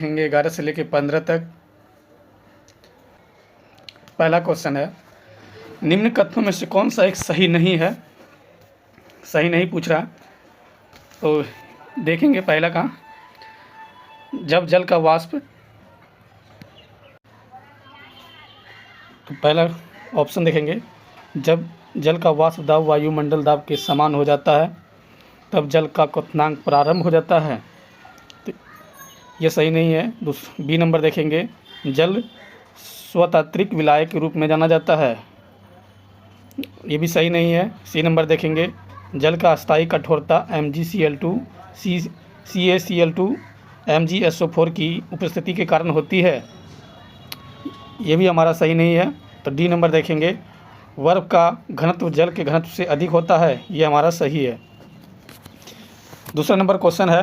देखेंगे 11 से लेकर 15 तक। पहला क्वेश्चन है, निम्न कथनों में से कौन सा एक सही नहीं है। सही नहीं पूछ रहा, तो देखेंगे पहला का, जब जल का वाष्प, तो पहला ऑप्शन देखेंगे, जब जल का वाष्प दाब वायुमंडल दाब के समान हो जाता है तब जल का क्वथनांक प्रारंभ हो जाता है, तो ये सही नहीं है। बी नंबर देखेंगे, जल स्वतात्रिक विलायक के रूप में जाना जाता है, ये भी सही नहीं है। सी नंबर देखेंगे, जल का अस्थायी कठोरता MgCl2 CaCl2 MgSO4 की उपस्थिति के कारण होती है, ये भी हमारा सही नहीं है। तो डी नंबर देखेंगे, बर्फ का घनत्व जल के घनत्व से अधिक होता है, ये हमारा सही है। दूसरा नंबर क्वेश्चन है,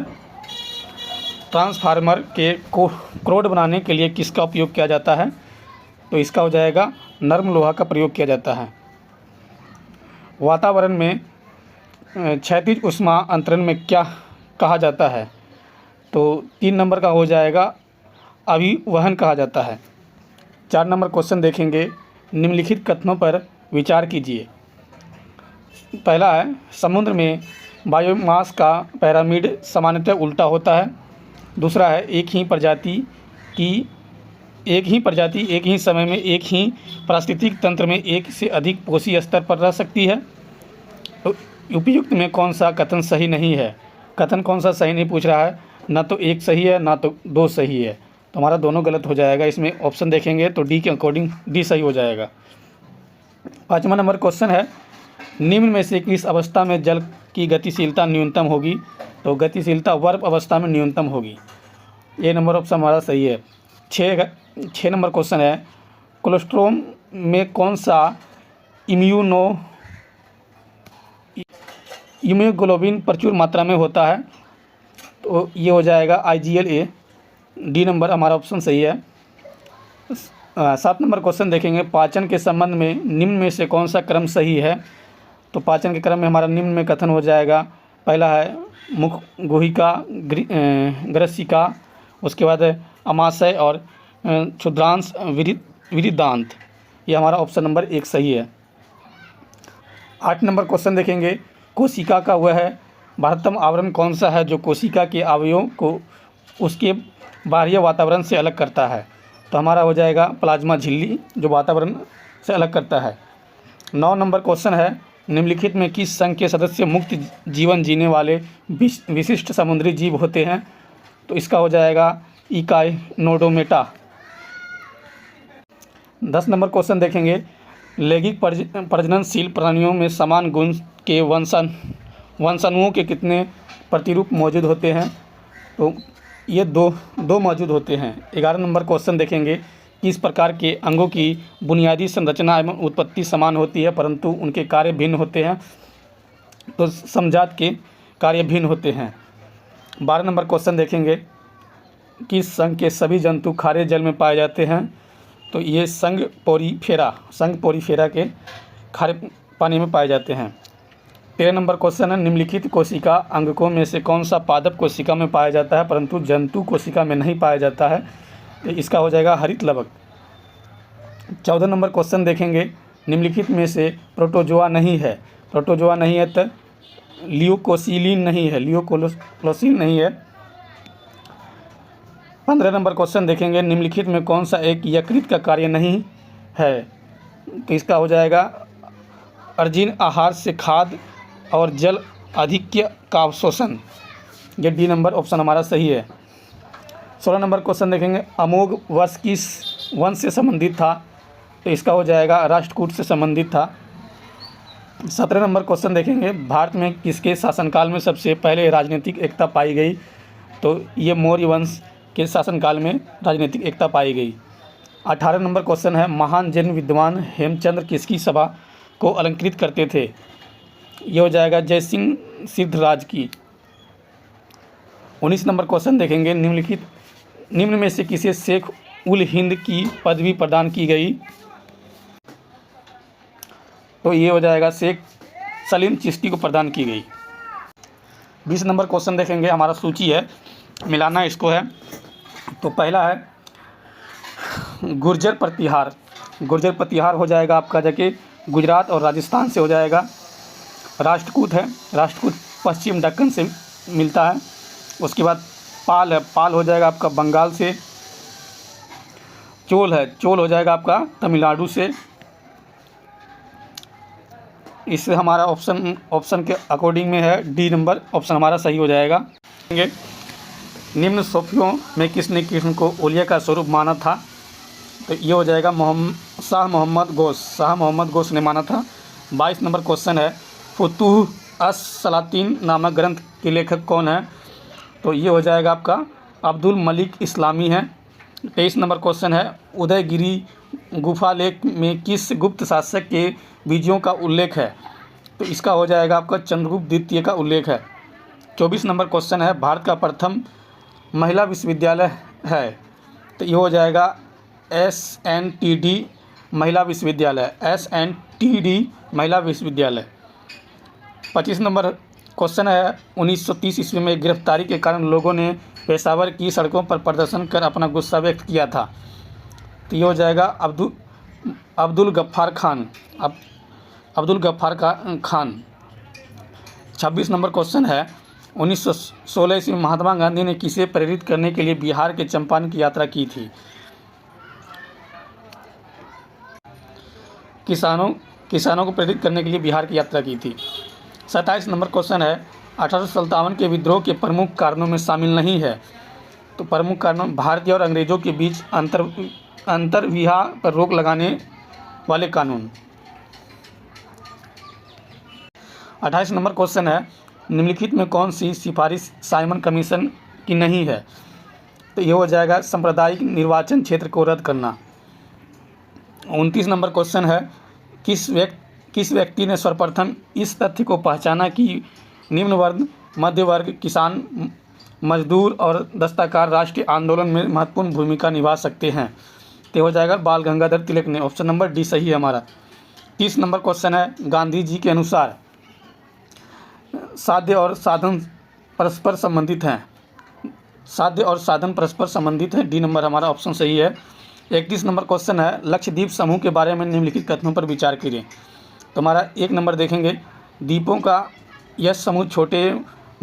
ट्रांसफार्मर के क्रोड बनाने के लिए किसका उपयोग किया जाता है, तो इसका हो जाएगा नर्म लोहा का प्रयोग किया जाता है। वातावरण में क्षैतिज ऊष्मा अंतरण में क्या कहा जाता है, तो 3 नंबर का हो जाएगा अभिवहन कहा जाता है। 4 नंबर क्वेश्चन देखेंगे, निम्नलिखित कथनों पर विचार कीजिए। पहला है, समुद्र में बायोमास का पिरामिड सामान्यतः उल्टा होता है। दूसरा है, एक ही प्रजाति एक ही समय में एक ही पारिस्थितिक तंत्र में एक से अधिक कोशीय स्तर पर रह सकती है। तो उपयुक्त में कौन सा कथन सही नहीं है। कथन कौन सा सही नहीं पूछ रहा है, ना तो एक सही है ना तो 2 सही है, तो हमारा दोनों गलत हो जाएगा। इसमें ऑप्शन देखेंगे तो डी के अकॉर्डिंग डी सही हो जाएगा। 5वां नंबर क्वेश्चन है, निम्न में से किस अवस्था में जल की गतिशीलता न्यूनतम होगी, तो गतिशीलता वाष्प अवस्था में न्यूनतम होगी, ये नंबर ऑप्शन हमारा सही है। 6 नंबर क्वेश्चन है, कोलेस्ट्रोम में कौन सा इम्यूनोग्लोबिन प्रचुर मात्रा में होता है, तो ये हो जाएगा IgA, डी नंबर हमारा ऑप्शन सही है। 7 नंबर क्वेश्चन देखेंगे, पाचन के संबंध में निम्न में से कौन सा क्रम सही है, तो पाचन के क्रम में हमारा निम्न में कथन हो जाएगा, पहला है मुख गुहिका ग्रसिका, उसके बाद अमाशय और क्षुद्रांश विरिदांत, ये हमारा ऑप्शन नंबर 1 सही है। 8 नंबर क्वेश्चन देखेंगे, कोशिका का वह बाह्यतम आवरण कौन सा है जो कोशिका के अवयवों को उसके बाह्य वातावरण से अलग करता है, तो हमारा हो जाएगा प्लाज्मा झिल्ली, जो वातावरण से अलग करता है। 9 नंबर क्वेश्चन है, निम्नलिखित में किस संघ के सदस्य मुक्त जीवन जीने वाले विशिष्ट समुद्री जीव होते हैं, तो इसका हो जाएगा इकाइनोडोमेटा। 10 नंबर क्वेश्चन देखेंगे, लैंगिक प्रजननशील प्राणियों में समान गुण के वंशाणुओं के कितने प्रतिरूप मौजूद होते हैं, तो ये दो मौजूद होते हैं। 11 नंबर क्वेश्चन देखेंगे, किस प्रकार के अंगों की बुनियादी संरचना एवं उत्पत्ति समान होती है परंतु उनके कार्य भिन्न होते हैं, तो समजात के कार्य भिन्न होते हैं। 12 नंबर क्वेश्चन देखेंगे, किस संघ के सभी जंतु खारे जल में पाए जाते हैं, तो ये संघ पोरीफेरा के खारे पानी में पाए जाते हैं। 13 नंबर क्वेश्चन है, निम्नलिखित कोशिका अंगकों में से कौन सा पादप कोशिका में पाया जाता है परंतु जंतु कोशिका में नहीं पाया जाता है, तो इसका हो जाएगा हरित लवक। 14 नंबर क्वेश्चन देखेंगे, निम्नलिखित में से प्रोटोजोआ नहीं है, प्रोटोजोआ नहीं है तो लियोकोसिलिन नहीं है। 15 नंबर क्वेश्चन देखेंगे, निम्नलिखित में कौन सा एक यकृत का कार्य नहीं है, तो इसका हो जाएगा अर्जिन आहार से खाद्य और जल आधिक्य का अवशोषण, ये डी नंबर ऑप्शन हमारा सही है। 16 नंबर क्वेश्चन देखेंगे, अमोघ वर्ष किस वंश से संबंधित था, तो इसका हो जाएगा राष्ट्रकूट से संबंधित था। 17 नंबर क्वेश्चन देखेंगे, भारत में किसके शासनकाल में सबसे पहले राजनीतिक एकता पाई गई, तो ये मौर्य वंश के शासनकाल में राजनीतिक एकता पाई गई। 18 नंबर क्वेश्चन है, महान जैन विद्वान हेमचंद्र किसकी सभा को अलंकृत करते थे, ये हो जाएगा जयसिंह सिद्धराज की। 19 नंबर क्वेश्चन देखेंगे, निम्न में से किसे शेख उल हिंद की पदवी प्रदान की गई, तो ये हो जाएगा शेख सलीम चिश्ती को प्रदान की गई। 20 नंबर क्वेश्चन देखेंगे, हमारा सूची है, मिलाना इसको है। तो पहला है गुर्जर प्रतिहार। गुर्जर प्रतिहार हो जाएगा आपका जाके गुजरात और राजस्थान से हो जाएगा। राष्ट्रकूट है, राष्ट्रकूट पश्चिम दक्कन से मिलता है। उसके बाद पाल है, पाल हो जाएगा आपका बंगाल से। चोल है, चोल हो जाएगा आपका तमिलनाडु से। इससे हमारा ऑप्शन के अकॉर्डिंग में है डी नंबर ऑप्शन हमारा सही हो जाएगा। निम्न सूफियों में किसने कृष्ण को ओलिया का स्वरूप माना था? तो ये हो जाएगा शाह मोहम्मद गौस। शाह मोहम्मद गौस ने माना था। 22 नंबर क्वेश्चन है फुतूह अस सलातीन नामक ग्रंथ के लेखक कौन है? तो ये हो जाएगा आपका अब्दुल मलिक इस्लामी है। 23 नंबर क्वेश्चन है उदयगिरी गुफा लेख में किस गुप्त शासक के बीजों का उल्लेख है? तो इसका हो जाएगा आपका चंद्रगुप्त द्वितीय का उल्लेख है। 24 नंबर क्वेश्चन है भारत का प्रथम महिला विश्वविद्यालय है? तो ये हो जाएगा SNTD महिला विश्वविद्यालय, SNTD महिला विश्वविद्यालय। 25 नंबर क्वेश्चन है 1930 ईस्वी में गिरफ्तारी के कारण लोगों ने पेशावर की सड़कों पर प्रदर्शन कर अपना गुस्सा व्यक्त किया था। तो ये हो जाएगा अब्दुल गफ्फार खान, अब्दुल गफ्फार खान। 26 नंबर क्वेश्चन है 1916 ईस्वी में महात्मा गांधी ने किसे प्रेरित करने के लिए बिहार के चंपारण की यात्रा की थी? किसानों को प्रेरित करने के लिए बिहार की यात्रा की थी। 27 नंबर क्वेश्चन है 1857 के विद्रोह के प्रमुख कारणों में शामिल नहीं है। तो प्रमुख कारणों भारतीय और अंग्रेजों के बीच अंतर्विवाह पर रोक लगाने वाले कानून। 28 नंबर क्वेश्चन है निम्नलिखित में कौन सी सिफारिश साइमन कमीशन की नहीं है? तो ये हो जाएगा सांप्रदायिक निर्वाचन क्षेत्र को रद्द करना। 29 नंबर क्वेश्चन है किस व्यक्ति ने सर्वप्रथम इस तथ्य को पहचाना कि निम्न वर्ग, मध्य वर्ग, किसान, मजदूर और दस्तकार राष्ट्रीय आंदोलन में महत्वपूर्ण भूमिका निभा सकते हैं? तो हो जाएगा बाल गंगाधर तिलक ने। ऑप्शन नंबर डी सही है हमारा। 30 नंबर क्वेश्चन है गांधी जी के अनुसार साध्य और साधन परस्पर संबंधित हैं? साध्य और साधन परस्पर संबंधित हैं, डी नंबर हमारा ऑप्शन सही है। 31 नंबर क्वेश्चन है लक्षद्वीप समूह के बारे में निम्नलिखित कथनों पर विचार करें। तो हमारा 1 नंबर देखेंगे द्वीपों का यह समूह छोटे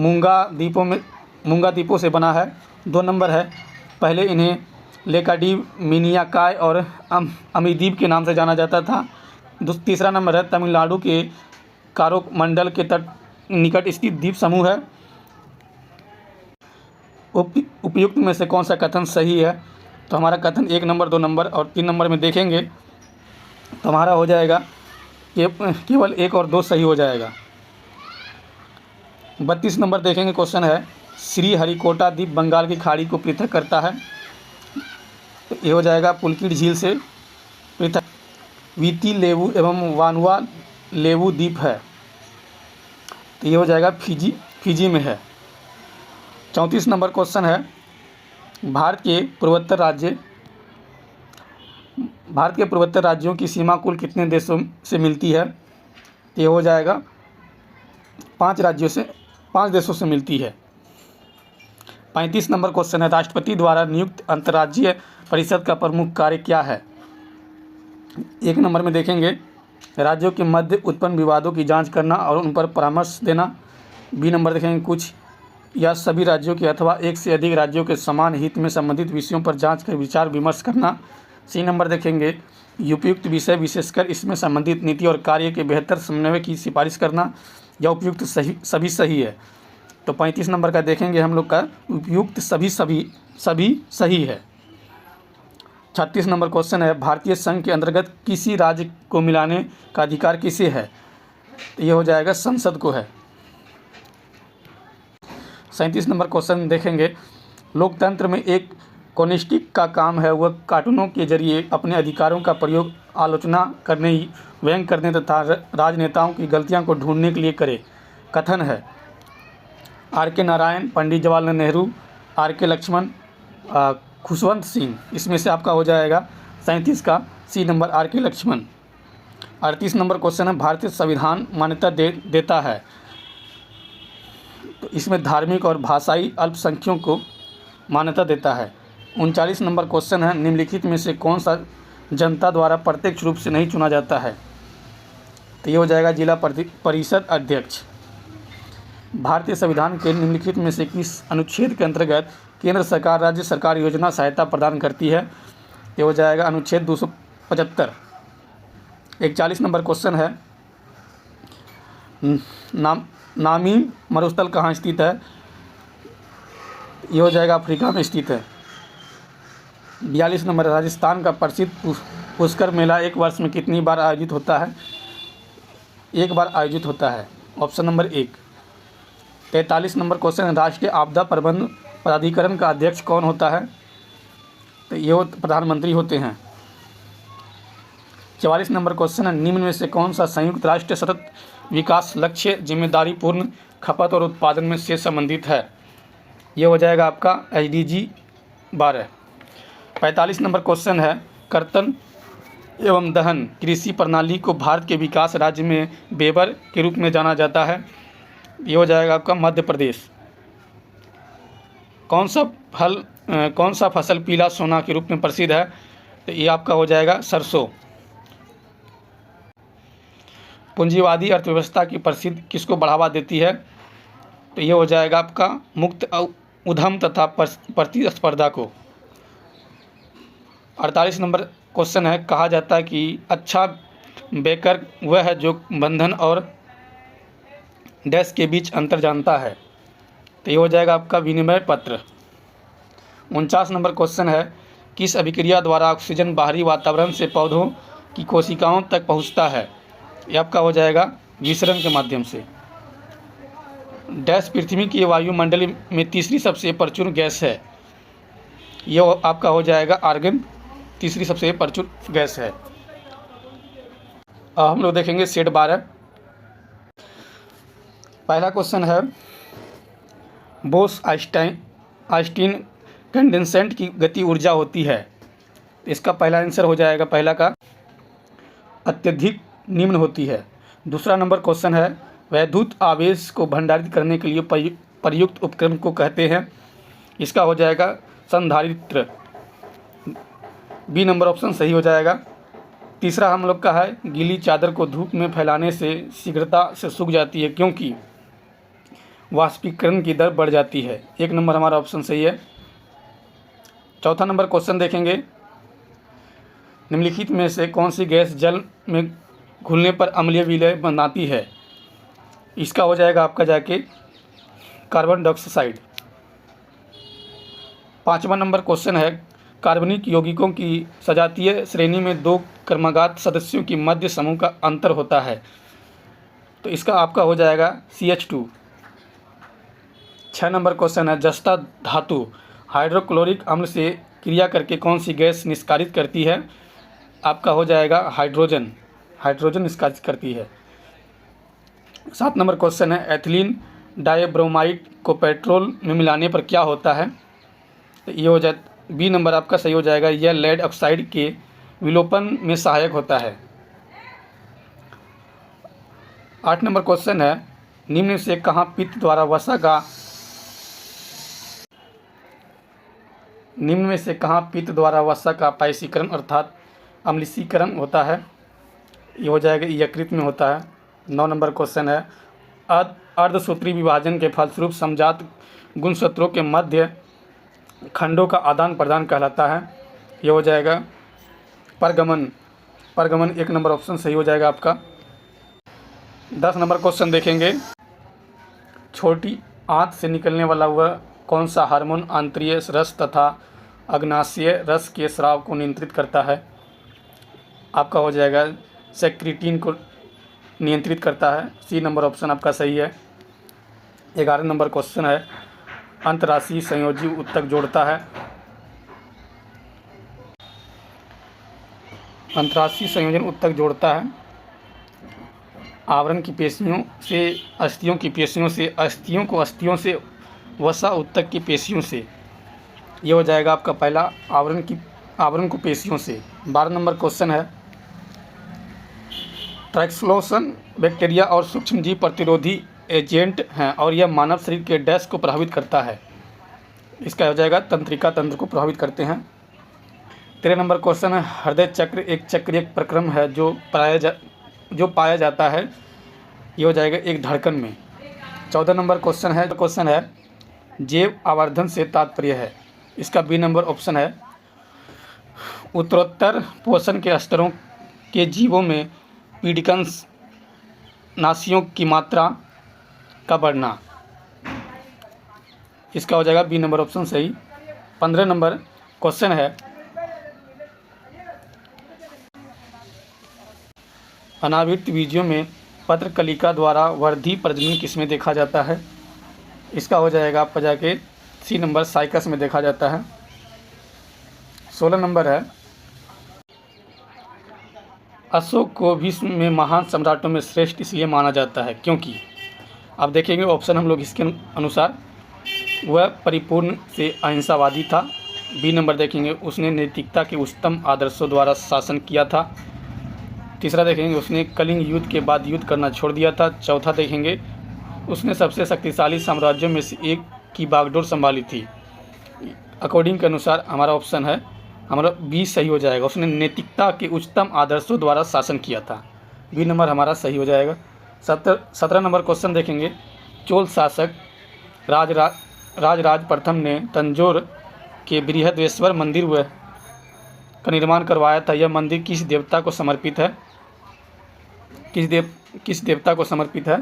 मूंगा द्वीपों से बना है। 2 नंबर है पहले इन्हें लेकाडीव, मिनियाकाय और अमीद्वीप के नाम से जाना जाता था। 3 नंबर है तमिलनाडु के कारोमंडल के तट निकट स्थित द्वीप समूह है। उपयुक्त में से कौन सा कथन सही है? तो हमारा कथन 1 नंबर, 2 नंबर और 3 नंबर में देखेंगे तो हमारा हो जाएगा केवल 1 और 2 सही हो जाएगा। 32 नंबर देखेंगे क्वेश्चन है श्री हरिकोटा द्वीप बंगाल की खाड़ी को पृथक करता है? तो ये हो जाएगा पुलकित झील से पृथक। वीती लेवु एवं वानुआ लेवु द्वीप है, तो ये हो जाएगा फिजी में है। 34 नंबर क्वेश्चन है भारत के पूर्वोत्तर राज्यों की सीमा कुल कितने देशों से मिलती है? ये हो जाएगा 5 देशों से मिलती है। 35 नंबर क्वेश्चन है राष्ट्रपति द्वारा नियुक्त अंतर्राज्यीय परिषद का प्रमुख कार्य क्या है? 1 नंबर में देखेंगे राज्यों के मध्य उत्पन्न विवादों की जांच करना और उन पर परामर्श देना। बी नंबर देखेंगे कुछ या सभी राज्यों के अथवा एक से अधिक राज्यों के समान हित में संबंधित विषयों पर जांच कर विचार विमर्श करना। सी नंबर देखेंगे उपयुक्त विषय विशेषकर इसमें संबंधित नीति और कार्य के बेहतर समन्वय की सिफारिश करना। या उपयुक्त सभी सही है। तो 35 नंबर का देखेंगे हम लोग का उपयुक्त सभी सही है। 36 नंबर क्वेश्चन है भारतीय संघ के अंतर्गत किसी राज्य को मिलाने का अधिकार किसे है? तो ये हो जाएगा संसद को है। 37 नंबर क्वेश्चन देखेंगे लोकतंत्र में एक कॉन्स्टिक का काम है वह कार्टूनों के जरिए अपने अधिकारों का प्रयोग आलोचना करने, व्यंग करने तथा राजनेताओं की गलतियां को ढूंढने के लिए करे। कथन है R.K. नारायण, पंडित जवाहरलाल नेहरू, R.K. लक्ष्मण, खुशवंत सिंह। इसमें से आपका हो जाएगा 37 का सी नंबर R.K. लक्ष्मण। 38 नंबर क्वेश्चन है भारतीय संविधान मान्यता देता है? तो इसमें धार्मिक और भाषाई अल्पसंख्यकों को मान्यता देता है। 39 नंबर क्वेश्चन है, निम्नलिखित में से कौन सा जनता द्वारा प्रत्यक्ष रूप से नहीं चुना जाता है? तो ये हो जाएगा जिला परिषद अध्यक्ष। भारतीय संविधान के निम्नलिखित में से किस अनुच्छेद के अंतर्गत केंद्र सरकार राज्य सरकार योजना सहायता प्रदान करती है? ये हो जाएगा अनुच्छेद 275। 41 नंबर क्वेश्चन है, नामी मरुस्थल कहाँ स्थित है? ये हो जाएगा अफ्रीका में स्थित है। 42 नंबर, राजस्थान का प्रसिद्ध पुष्कर मेला एक वर्ष में कितनी बार आयोजित होता है? एक बार आयोजित होता है, ऑप्शन नंबर 1। 43 नंबर क्वेश्चन है, राष्ट्रीय आपदा प्रबंधन प्राधिकरण का अध्यक्ष कौन होता है? तो ये प्रधानमंत्री होते हैं। 44 नंबर क्वेश्चन है, निम्न में से कौन सा संयुक्त राष्ट्र सतत विकास लक्ष्य जिम्मेदारीपूर्ण खपत और उत्पादन में से संबंधित है? ये हो जाएगा आपका SDG 12। 45 नंबर क्वेश्चन है, कर्तन एवं दहन कृषि प्रणाली को भारत के विकास राज्य में वेबर के रूप में जाना जाता है। ये हो जाएगा आपका मध्य प्रदेश। कौन सा फसल पीला सोना के रूप में प्रसिद्ध है? तो ये आपका हो जाएगा सरसों। पूंजीवादी अर्थव्यवस्था की प्रसिद्ध किसको बढ़ावा देती है? तो ये हो जाएगा आपका मुक्त उद्यम तथा प्रतिस्पर्धा को। 48 नंबर क्वेश्चन है, कहा जाता है कि अच्छा बेकर वह है जो बंधन और डैश के बीच अंतर जानता है। तो ये हो जाएगा आपका विनिमय पत्र। 49 नंबर क्वेश्चन है, किस अभिक्रिया द्वारा ऑक्सीजन बाहरी वातावरण से पौधों की कोशिकाओं तक पहुंचता है? ये आपका हो जाएगा विसरण के माध्यम से। डैश पृथ्वी की वायुमंडल में तीसरी सबसे प्रचुर गैस है। ये आपका हो जाएगा आर्गन तीसरी सबसे प्रचुर गैस है। अब हम लोग देखेंगे सेट 12। पहला क्वेश्चन है, बोस आइंस्टीन कंडेंसेट की गति ऊर्जा होती है। इसका पहला आंसर हो जाएगा पहला का अत्यधिक निम्न होती है। दूसरा नंबर क्वेश्चन है, वैद्युत आवेश को भंडारित करने के लिए प्रयुक्त उपकरण को कहते हैं। इसका हो जाएगा संधारित्र। बी नंबर ऑप्शन सही हो जाएगा। तीसरा हम लोग का है, गीली चादर को धूप में फैलाने से शीघ्रता से सूख जाती है क्योंकि वाष्पीकरण की दर बढ़ जाती है। 1 नंबर हमारा ऑप्शन सही है। चौथा नंबर क्वेश्चन देखेंगे, निम्नलिखित में से कौन सी गैस जल में घुलने पर अम्लीय विलय बनाती है? इसका हो जाएगा आपका जाके कार्बन डाइऑक्साइड। 5वां नंबर क्वेश्चन है, कार्बनिक यौगिकों की सजातीय श्रेणी में 2 क्रमागत सदस्यों की मध्य समूह का अंतर होता है। तो इसका आपका हो जाएगा CH2। 6 नंबर क्वेश्चन है, जस्ता धातु हाइड्रोक्लोरिक अम्ल से क्रिया करके कौन सी गैस निष्कासित करती है? आपका हो जाएगा हाइड्रोजन निष्कासित करती है। 7 नंबर क्वेश्चन है, एथिलीन डाइब्रोमाइड को पेट्रोल में मिलाने पर क्या होता है? तो ये हो जाए बी नंबर आपका सही हो जाएगा, यह लेड ऑक्साइड के विलोपन में सहायक होता है। 8 नंबर क्वेश्चन है, निम्न से कहाँ पित्त द्वारा वसा का पायसीकरण अर्थात अम्लीकरण होता है? ये हो जाएगा यकृत में होता है। 9 नंबर क्वेश्चन है, अर्धसूत्री विभाजन के फलस्वरूप समजात गुणसूत्रों के मध्य खंडों का आदान प्रदान कहलाता है। ये हो जाएगा परगमन। 1 नंबर ऑप्शन सही हो जाएगा आपका। 10 नंबर क्वेश्चन देखेंगे, छोटी आंत से निकलने वाला वह कौन सा हार्मोन आंतरीय रस तथा अग्नाशय रस के स्राव को नियंत्रित करता है? आपका हो जाएगा सेक्रेटिन को नियंत्रित करता है। सी नंबर ऑप्शन आपका सही है। 11 नंबर क्वेश्चन है, अंतराशि संयोजी उत्तक जोड़ता है। अंतराशि संयोजन उत्तक जोड़ता है आवरण की पेशियों से अस्थियों की पेशियों से, अस्थियों को अस्थियों से, वसा उत्तक की पेशियों से। ये हो जाएगा आपका पहला आवरण को पेशियों से। 12 नंबर क्वेश्चन है, ट्रैक्सलोसन बैक्टीरिया और सूक्ष्मजीव प्रतिरोधी एजेंट हैं और यह मानव शरीर के डैश को प्रभावित करता है। इसका हो जाएगा तंत्रिका तंत्र को प्रभावित करते हैं। 13 नंबर क्वेश्चन है, हृदय चक्र एक चक्रीय प्रक्रम है जो पाया जाता है, ये हो जाएगा एक धड़कन में। 14 नंबर क्वेश्चन है जैव आवर्धन से तात्पर्य है, इसका बी नंबर ऑप्शन है उत्तरोत्तर पोषण के स्तरों के जीवों में पीडिकंस नाशियों की मात्रा का बढ़ना, इसका हो जाएगा बी नंबर ऑप्शन सही। 15 नंबर क्वेश्चन है अनावृत बीजों में पत्रकलिका द्वारा वर्धी प्रजनन किसमें देखा जाता है, इसका हो जाएगा आपका जाके सी नंबर साइकस में देखा जाता है। 16 नंबर है अशोक को विश्व में महान सम्राटों में श्रेष्ठ इसलिए माना जाता है क्योंकि, अब देखेंगे ऑप्शन हम लोग इसके अनुसार, वह परिपूर्ण से अहिंसावादी था। बी नंबर देखेंगे उसने नैतिकता के उच्चतम आदर्शों द्वारा शासन किया था। तीसरा देखेंगे उसने कलिंग युद्ध के बाद युद्ध करना छोड़ दिया था। चौथा देखेंगे उसने सबसे शक्तिशाली साम्राज्यों में से एक की बागडोर संभाली थी। अकॉर्डिंग के अनुसार हमारा ऑप्शन है, हमारा बी सही हो जाएगा, उसने नैतिकता के उच्चतम आदर्शों द्वारा शासन किया था। बी नंबर हमारा सही हो जाएगा। 17 नंबर क्वेश्चन देखेंगे, चोल शासक राजराज प्रथम ने तंजौर के बृहदेश्वर मंदिर का निर्माण करवाया था। यह मंदिर किस देवता को समर्पित है, किस देवता को समर्पित है,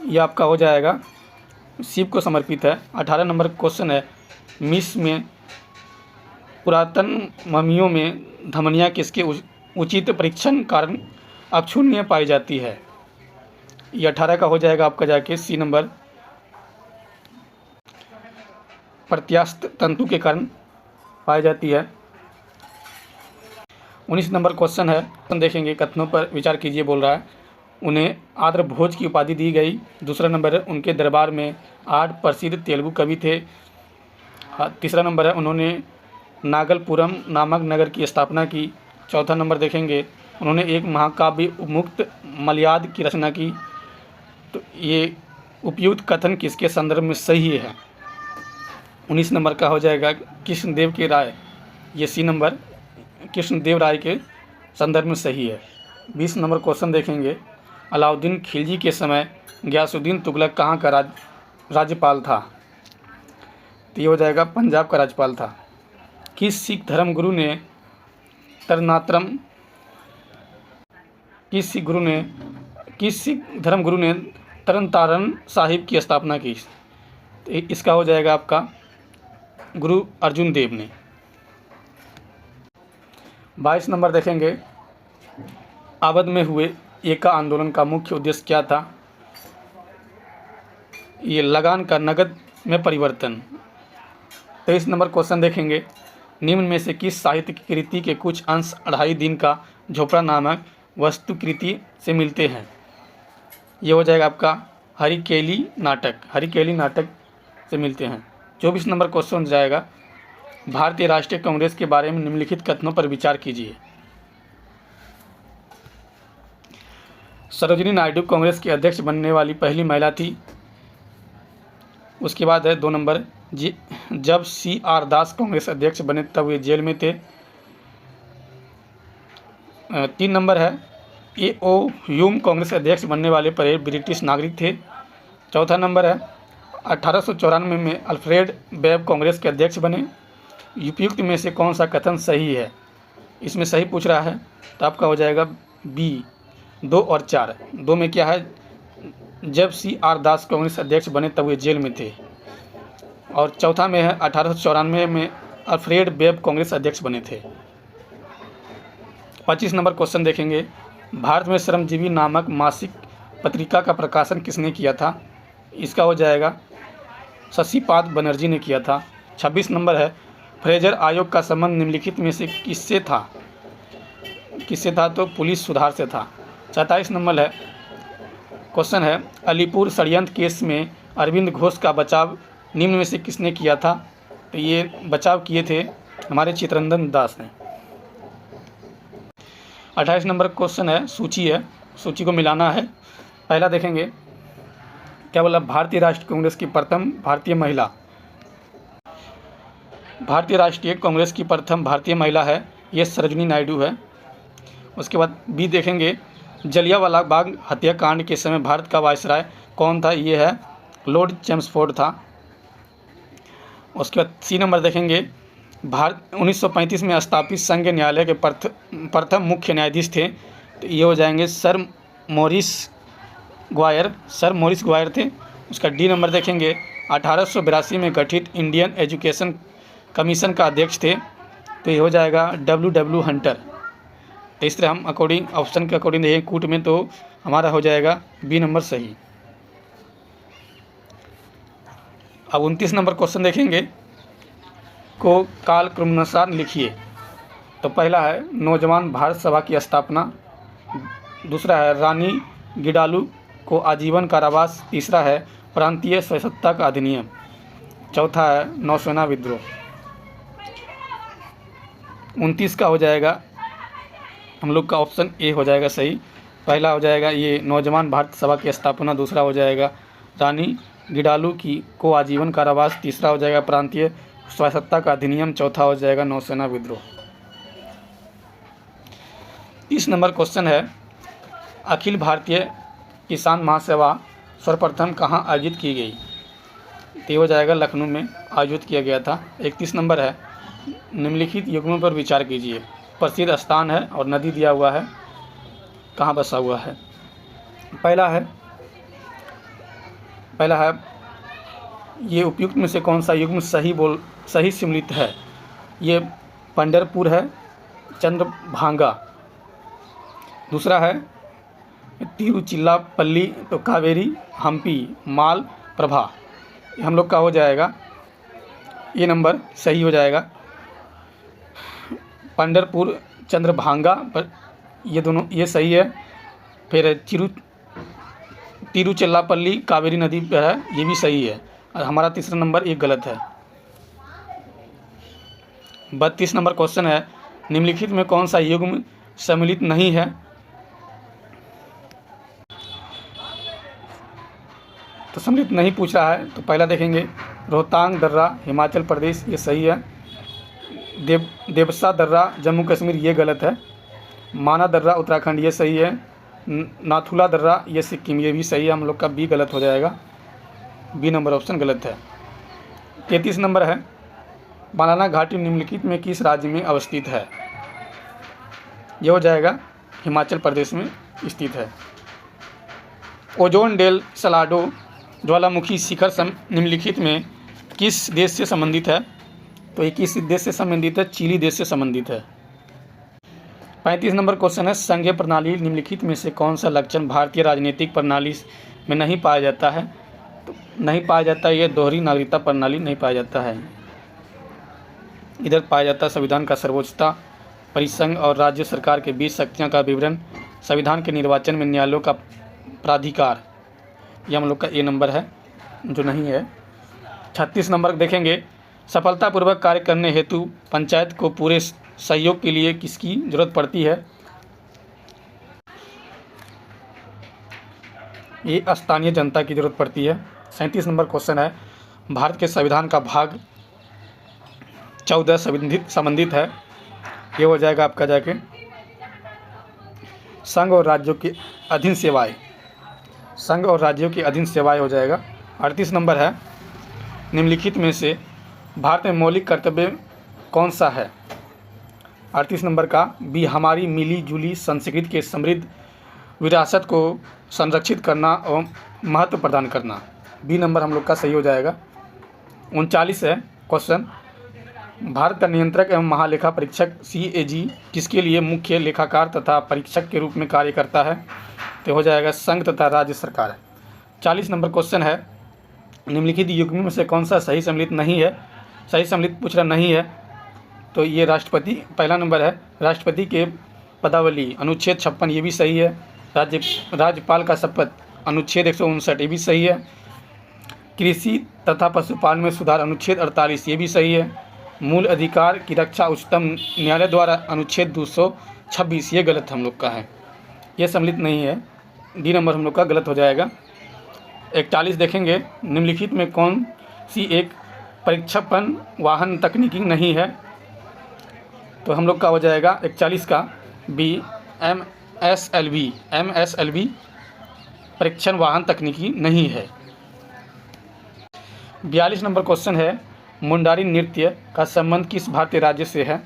यह आपका हो जाएगा शिव को समर्पित है। 18 नंबर क्वेश्चन है, मिस्र में पुरातन ममियों में धमनियाँ किसके उचित परीक्षण कारण अक्षुण्य पाई जाती है, ये 18 का हो जाएगा आपका जाके सी नंबर प्रत्यास्थ तंतु के कारण पाई जाती है। 19 नंबर क्वेश्चन है, देखेंगे कथनों पर विचार कीजिए बोल रहा है, उन्हें आर्द्र भोज की उपाधि दी गई। दूसरा नंबर है उनके दरबार में 8 प्रसिद्ध तेलुगु कवि थे। तीसरा नंबर है उन्होंने नागलपुरम नामक नगर की स्थापना की। चौथा नंबर देखेंगे उन्होंने एक महाकाव्य मुक्त मलयाद की रचना की। तो ये उपयुक्त कथन किसके संदर्भ में सही है। 19 नंबर का हो जाएगा कृष्णदेव के राय, ये सी नंबर कृष्णदेव राय के संदर्भ में सही है। 20 नंबर क्वेश्चन देखेंगे, अलाउद्दीन खिलजी के समय गयासुद्दीन तुगलक कहाँ का राज्यपाल था, तो ये हो जाएगा पंजाब का राज्यपाल था। किस सिख धर्मगुरु ने तरन तारण साहिब की स्थापना की, तो इसका हो जाएगा आपका गुरु अर्जुन देव ने। 22 नंबर देखेंगे, अवध में हुए एका आंदोलन का मुख्य उद्देश्य क्या था, ये लगान का नगद में परिवर्तन। 23 नंबर क्वेश्चन देखेंगे, निम्न में से किस साहित्य कृति के कुछ अंश 2.5 दिन का झोपड़ा नामक वस्तुकृति से मिलते हैं, ये हो जाएगा आपका हरिकेली नाटक से मिलते हैं। 24 नंबर क्वेश्चन जाएगा, भारतीय राष्ट्रीय कांग्रेस के बारे में निम्नलिखित कथनों पर विचार कीजिए। सरोजिनी नायडू कांग्रेस के अध्यक्ष बनने वाली पहली महिला थी। उसके बाद है 2 नंबर, जब CR दास कांग्रेस अध्यक्ष बने तब वे जेल में थे। 3 नंबर है, A.O. ह्यूम कांग्रेस अध्यक्ष बनने वाले पहले ब्रिटिश नागरिक थे। 4था नंबर है, 1894 में अल्फ्रेड बेब कांग्रेस के अध्यक्ष बने। उपयुक्त में से कौन सा कथन सही है, इसमें सही पूछ रहा है, तो आपका हो जाएगा बी 2 और 4। 2 में क्या है, जब CR दास कांग्रेस अध्यक्ष बने तब वे जेल में थे, और चौथा में है 1894 में अल्फ्रेड बेब कांग्रेस अध्यक्ष बने थे। 25 नंबर क्वेश्चन देखेंगे, भारत में श्रमजीवी नामक मासिक पत्रिका का प्रकाशन किसने किया था, इसका हो जाएगा शशिपाद बनर्जी ने किया था। 26 नंबर है, फ्रेजर आयोग का संबंध निम्नलिखित में से किससे था, तो पुलिस सुधार से था। 27 नंबर है क्वेश्चन है, अलीपुर षड्यंत्र केस में अरविंद घोष का बचाव निम्न में से किसने किया था, तो ये बचाव किए थे हमारे चित्तरंजन दास ने। 28 नंबर क्वेश्चन है, सूची को मिलाना है। पहला देखेंगे, क्या बोला, भारतीय राष्ट्रीय कांग्रेस की प्रथम भारतीय महिला, भारतीय राष्ट्रीय कांग्रेस की प्रथम भारतीय महिला है ये सरोजिनी नायडू है। उसके बाद बी देखेंगे, जलियांवाला बाग हत्याकांड के समय भारत का वायसराय कौन था, ये है लॉर्ड चेम्सफोर्ड था। उसके बाद सी नंबर देखेंगे, भारत 1935 में स्थापित संघ न्यायालय के प्रथम मुख्य न्यायाधीश थे, तो ये हो जाएंगे सर मॉरिस ग्वायर थे। उसका डी नंबर देखेंगे, 1882 में गठित इंडियन एजुकेशन कमीशन का अध्यक्ष थे, तो ये हो जाएगा W हंटर। तो इस तरह हम अकॉर्डिंग ऑप्शन के अकॉर्डिंग देखें कूट में, तो हमारा हो जाएगा बी नंबर सही। अब 29 नंबर क्वेश्चन देखेंगे, को काल क्रमानुसार लिखिए। तो पहला है नौजवान भारत सभा की स्थापना, दूसरा है रानी गिडालू को आजीवन कारावास, तीसरा है प्रांतीय स्वतंत्रता का अधिनियम, चौथा है नौसेना विद्रोह। 29 का हो जाएगा हम लोग का ऑप्शन ए हो जाएगा सही। पहला हो जाएगा ये नौजवान भारत सभा की स्थापना, दूसरा हो जाएगा रानी गिडालू को आजीवन कारावास, तीसरा हो जाएगा प्रांतीय स्वतंत्रता का अधिनियम, चौथा हो जाएगा नौसेना विद्रोह। 30 नंबर क्वेश्चन है, अखिल भारतीय किसान महासभा सर्वप्रथम कहाँ आयोजित की गई, तो हो जाएगा लखनऊ में आयोजित किया गया था। 31 नंबर है, निम्नलिखित युग्मों पर विचार कीजिए। प्रसिद्ध स्थान है और नदी दिया हुआ है, कहाँ बसा हुआ है। पहला है ये उपयुक्त में से कौन सा युग्म सही सम्मिलित है, ये पंढरपुर है, चंद्रभागा। दूसरा है तिरुचिरापल्ली, तो कावेरी, हम्पी, मालप्रभा, हम लोग का हो जाएगा ये नंबर सही हो जाएगा। पंढरपुर, चंद्रभागा पर ये दोनों ये सही है। फिर तिरुचिरापल्ली कावेरी नदी पर है, ये भी सही है, और हमारा तीसरा नंबर एक गलत है। 32 नंबर क्वेश्चन है, निम्नलिखित में कौन सा युग्म सम्मिलित नहीं है, तो सम्मिलित नहीं पूछ रहा है। तो पहला देखेंगे रोहतांग दर्रा हिमाचल प्रदेश, ये सही है। देवसा दर्रा जम्मू कश्मीर, ये गलत है। माना दर्रा उत्तराखंड, ये सही है। नाथुला दर्रा ये सिक्किम, ये भी सही है, हम लोग का बी गलत हो जाएगा, बी नंबर ऑप्शन गलत है। 33 नंबर है, बालाना घाटी निम्नलिखित में किस राज्य में अवस्थित है, ये हो जाएगा हिमाचल प्रदेश में स्थित है। ओजोन डेल सलाडो ज्वालामुखी शिखर निम्नलिखित में किस देश से संबंधित है, तो ये किस देश से संबंधित है, चिली देश से संबंधित है। 35 नंबर क्वेश्चन है, संघीय प्रणाली निम्नलिखित में से कौन सा लक्षण भारतीय राजनीतिक प्रणाली में नहीं पाया जाता है, तो नहीं पाया जाता है, ये दोहरी नागरिकता प्रणाली नहीं पाया जाता है। इधर पाया जाता है संविधान का सर्वोच्चता, परिसंघ और राज्य सरकार के बीच शक्तियों का विवरण, संविधान के निर्वाचन में न्यायालयों का प्राधिकार, ये हम लोग का ए नंबर है जो नहीं है। 36 नंबर देखेंगे, सफलतापूर्वक कार्य करने हेतु पंचायत को पूरे सहयोग के लिए किसकी जरूरत पड़ती है, ये स्थानीय जनता की जरूरत पड़ती है। 37 नंबर क्वेश्चन है, भारत के संविधान का भाग 14 संबंधित है, ये हो जाएगा आपका जाके संघ और राज्यों के अधीन सेवाएं, संघ और राज्यों की अधीन सेवाएं हो जाएगा। 38 नंबर है, निम्नलिखित में से भारत में मौलिक कर्तव्य कौन सा है, 38 नंबर का बी हमारी मिली जुली संस्कृति के समृद्ध विरासत को संरक्षित करना और महत्व प्रदान करना, बी नंबर हम लोग का सही हो जाएगा। 39 है क्वेश्चन, भारत का नियंत्रक एवं महालेखा परीक्षक CAG किसके लिए मुख्य लेखाकार तथा परीक्षक के रूप में कार्य करता है, तो हो जाएगा संघ तथा राज्य सरकार। 40 नंबर क्वेश्चन है, निम्नलिखित युग्म में से कौन सा सही सम्मिलित नहीं है, सही सम्मिलित पूछ रहा नहीं है, तो ये राष्ट्रपति पहला नंबर है। राष्ट्रपति के पदावली अनुच्छेद 56, ये भी सही है। राज्यपाल का शपथ अनुच्छेद 159, ये भी सही है। कृषि तथा पशुपालन में सुधार अनुच्छेद 48, ये भी सही है। मूल अधिकार की रक्षा उच्चतम न्यायालय द्वारा अनुच्छेद 226, ये गलत हम लोग का है, ये सम्मिलित नहीं है, डी नंबर हम लोग का गलत हो जाएगा। 41 देखेंगे, निम्नलिखित में कौन सी एक प्रक्षेपण वाहन तकनीकी नहीं है? तो हम लोग का हो जाएगा 41 का बी MSLV प्रक्षेपण वाहन तकनीकी नहीं है। 42 नंबर क्वेश्चन है, मुंडारी नृत्य का संबंध किस भारतीय राज्य से है?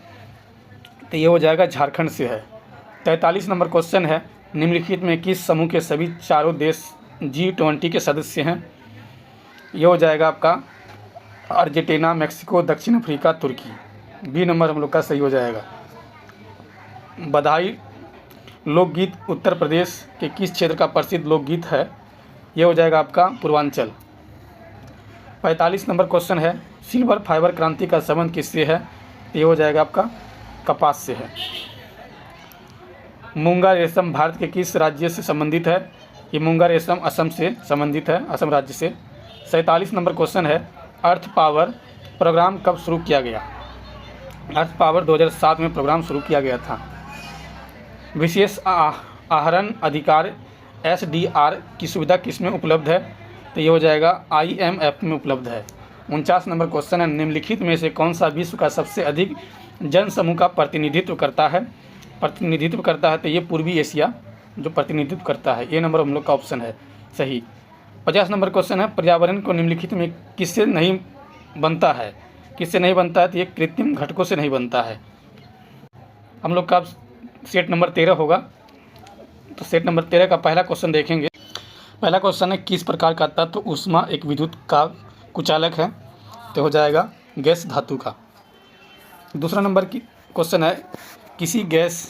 तो ये हो जाएगा झारखंड से है। 43 नंबर क्वेश्चन है, निम्नलिखित में किस समूह के सभी चारों देश G20 के सदस्य हैं? ये हो जाएगा आपका अर्जेंटीना, मैक्सिको, दक्षिण अफ्रीका, तुर्की। बी नंबर हम लोग का सही हो जाएगा। बधाई लोकगीत उत्तर प्रदेश के किस क्षेत्र का प्रसिद्ध लोकगीत है? ये हो जाएगा आपका पूर्वांचल। 45 नंबर क्वेश्चन है, सिल्वर फाइबर क्रांति का संबंध किससे है? ये हो जाएगा आपका कपास से है। मूंगा रेशम भारत के किस राज्य से संबंधित है? ये मूंगा रेशम असम से संबंधित है, असम राज्य से। 47 नंबर क्वेश्चन है, अर्थ पावर प्रोग्राम कब शुरू किया गया? अर्थ पावर 2007 में प्रोग्राम शुरू किया गया था। विशेष आहरण अधिकार SDR की सुविधा किस में उपलब्ध है? तो ये हो जाएगा IMF में उपलब्ध है। 49 नंबर क्वेश्चन है, निम्नलिखित में से कौन सा विश्व का सबसे अधिक जनसमूह का प्रतिनिधित्व करता है? तो ये पूर्वी एशिया जो प्रतिनिधित्व करता है। ये नंबर हम लोग का ऑप्शन है सही। 50 नंबर क्वेश्चन है, पर्यावरण को निम्नलिखित में किससे नहीं बनता है? तो ये कृत्रिम घटकों से नहीं बनता है। हम लोग का सेट नंबर 13 होगा। तो सेट नंबर 13 का पहला क्वेश्चन देखेंगे। पहला क्वेश्चन है, किस प्रकार का तत्व ऊष्मा एक विद्युत का कुचालक है? तो हो जाएगा गैस धातु का। दूसरा नंबर की क्वेश्चन है, किसी गैस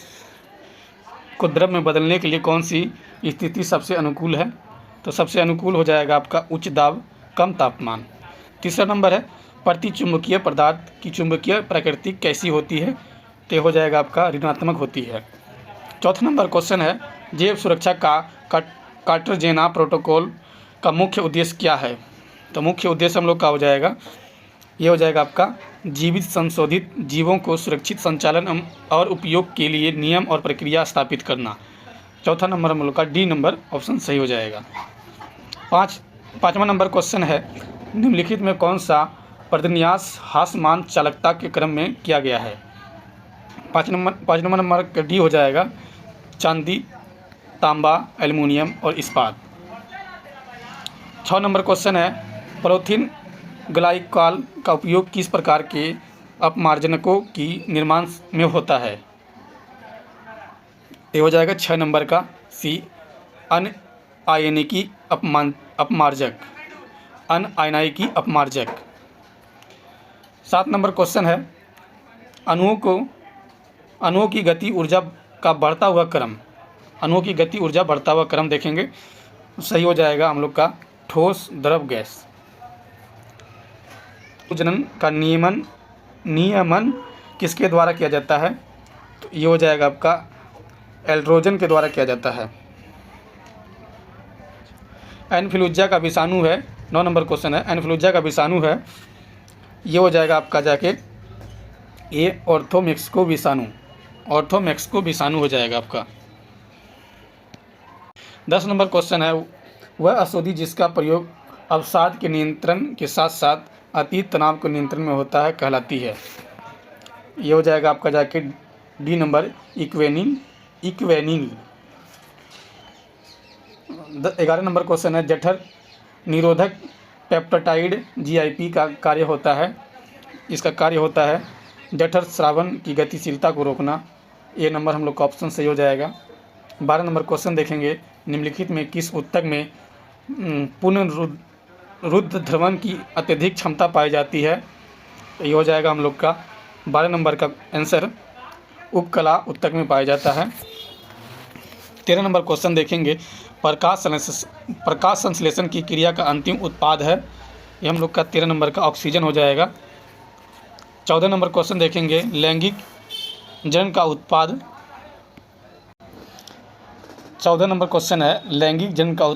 को द्रव में बदलने के लिए कौन सी स्थिति सबसे अनुकूल है? तो सबसे अनुकूल हो जाएगा आपका उच्च दाब कम तापमान। तीसरा नंबर है, प्रतिचुंबकीय पदार्थ की चुंबकीय प्रकृति कैसी होती है? तो हो जाएगा आपका ऋणात्मक होती है। चौथा नंबर क्वेश्चन है, जैव सुरक्षा का कार्टाजेना प्रोटोकॉल का मुख्य उद्देश्य क्या है? तो मुख्य उद्देश्य हम लोग का हो जाएगा, ये हो जाएगा आपका जीवित संशोधित जीवों को सुरक्षित संचालन और उपयोग के लिए नियम और प्रक्रिया स्थापित करना। चौथा नंबर हम लोग का डी नंबर ऑप्शन सही हो जाएगा। पाँचवा नंबर क्वेश्चन है, निम्नलिखित में कौन सा प्रविन्यास हासमान चालकता के क्रम में किया गया है? पाँच नंबर का डी हो जाएगा चांदी, तांबा, एल्युमिनियम और इस्पात। 6 नंबर क्वेश्चन है, पॉलीथीन ग्लाइकॉल का उपयोग किस प्रकार के अपमार्जनकों की निर्माण में होता है? ये हो जाएगा 6 नंबर का सी अनआयनिकी अपमार्जक। 7 नंबर क्वेश्चन है, अणुओं की गति ऊर्जा बढ़ता हुआ क्रम देखेंगे। सही हो जाएगा हम लोग का ठोस, द्रव, गैस। जनन का नियमन किसके द्वारा किया जाता है? तो ये हो जाएगा आपका एल्ड्रोजन के द्वारा किया जाता है। एन्फ्लुएंजा का विषाणु है। 9 नंबर क्वेश्चन है, एन्फ्लुएंजा का विषाणु है, ये हो जाएगा आपका जाके ये ऑर्थोमेक्सिको विषाणु हो जाएगा आपका। 10 नंबर क्वेश्चन है, वह औषधि जिसका प्रयोग अवसाद के नियंत्रण के साथ साथ अतीत तनाव के नियंत्रण में होता है कहलाती है? ये हो जाएगा आपका जाके D number Equanil. 11 number question है, जठर निरोधक पेप्टाइड GIP का कार्य होता है, इसका कार्य होता है जठर स्रावन की गतिशीलता को रोकना। ये नंबर हम लोग का ऑप्शन सही हो जाएगा। 12 नंबर क्वेश्चन देखेंगे, निम्नलिखित में किस ऊतक में पुनरुद्ध ध्रुवण की अत्यधिक क्षमता पाई जाती है? तो ये हो जाएगा हम लोग का 12 नंबर का आंसर उपकला ऊतक में पाया जाता है। 13 नंबर क्वेश्चन देखेंगे, प्रकाश संश्लेषण की क्रिया का अंतिम उत्पाद है, ये हम लोग का 13 नंबर का ऑक्सीजन हो जाएगा। 14 नंबर क्वेश्चन देखेंगे, लैंगिक जनन का उत्पाद। 14 नंबर क्वेश्चन है, लैंगिक जनन का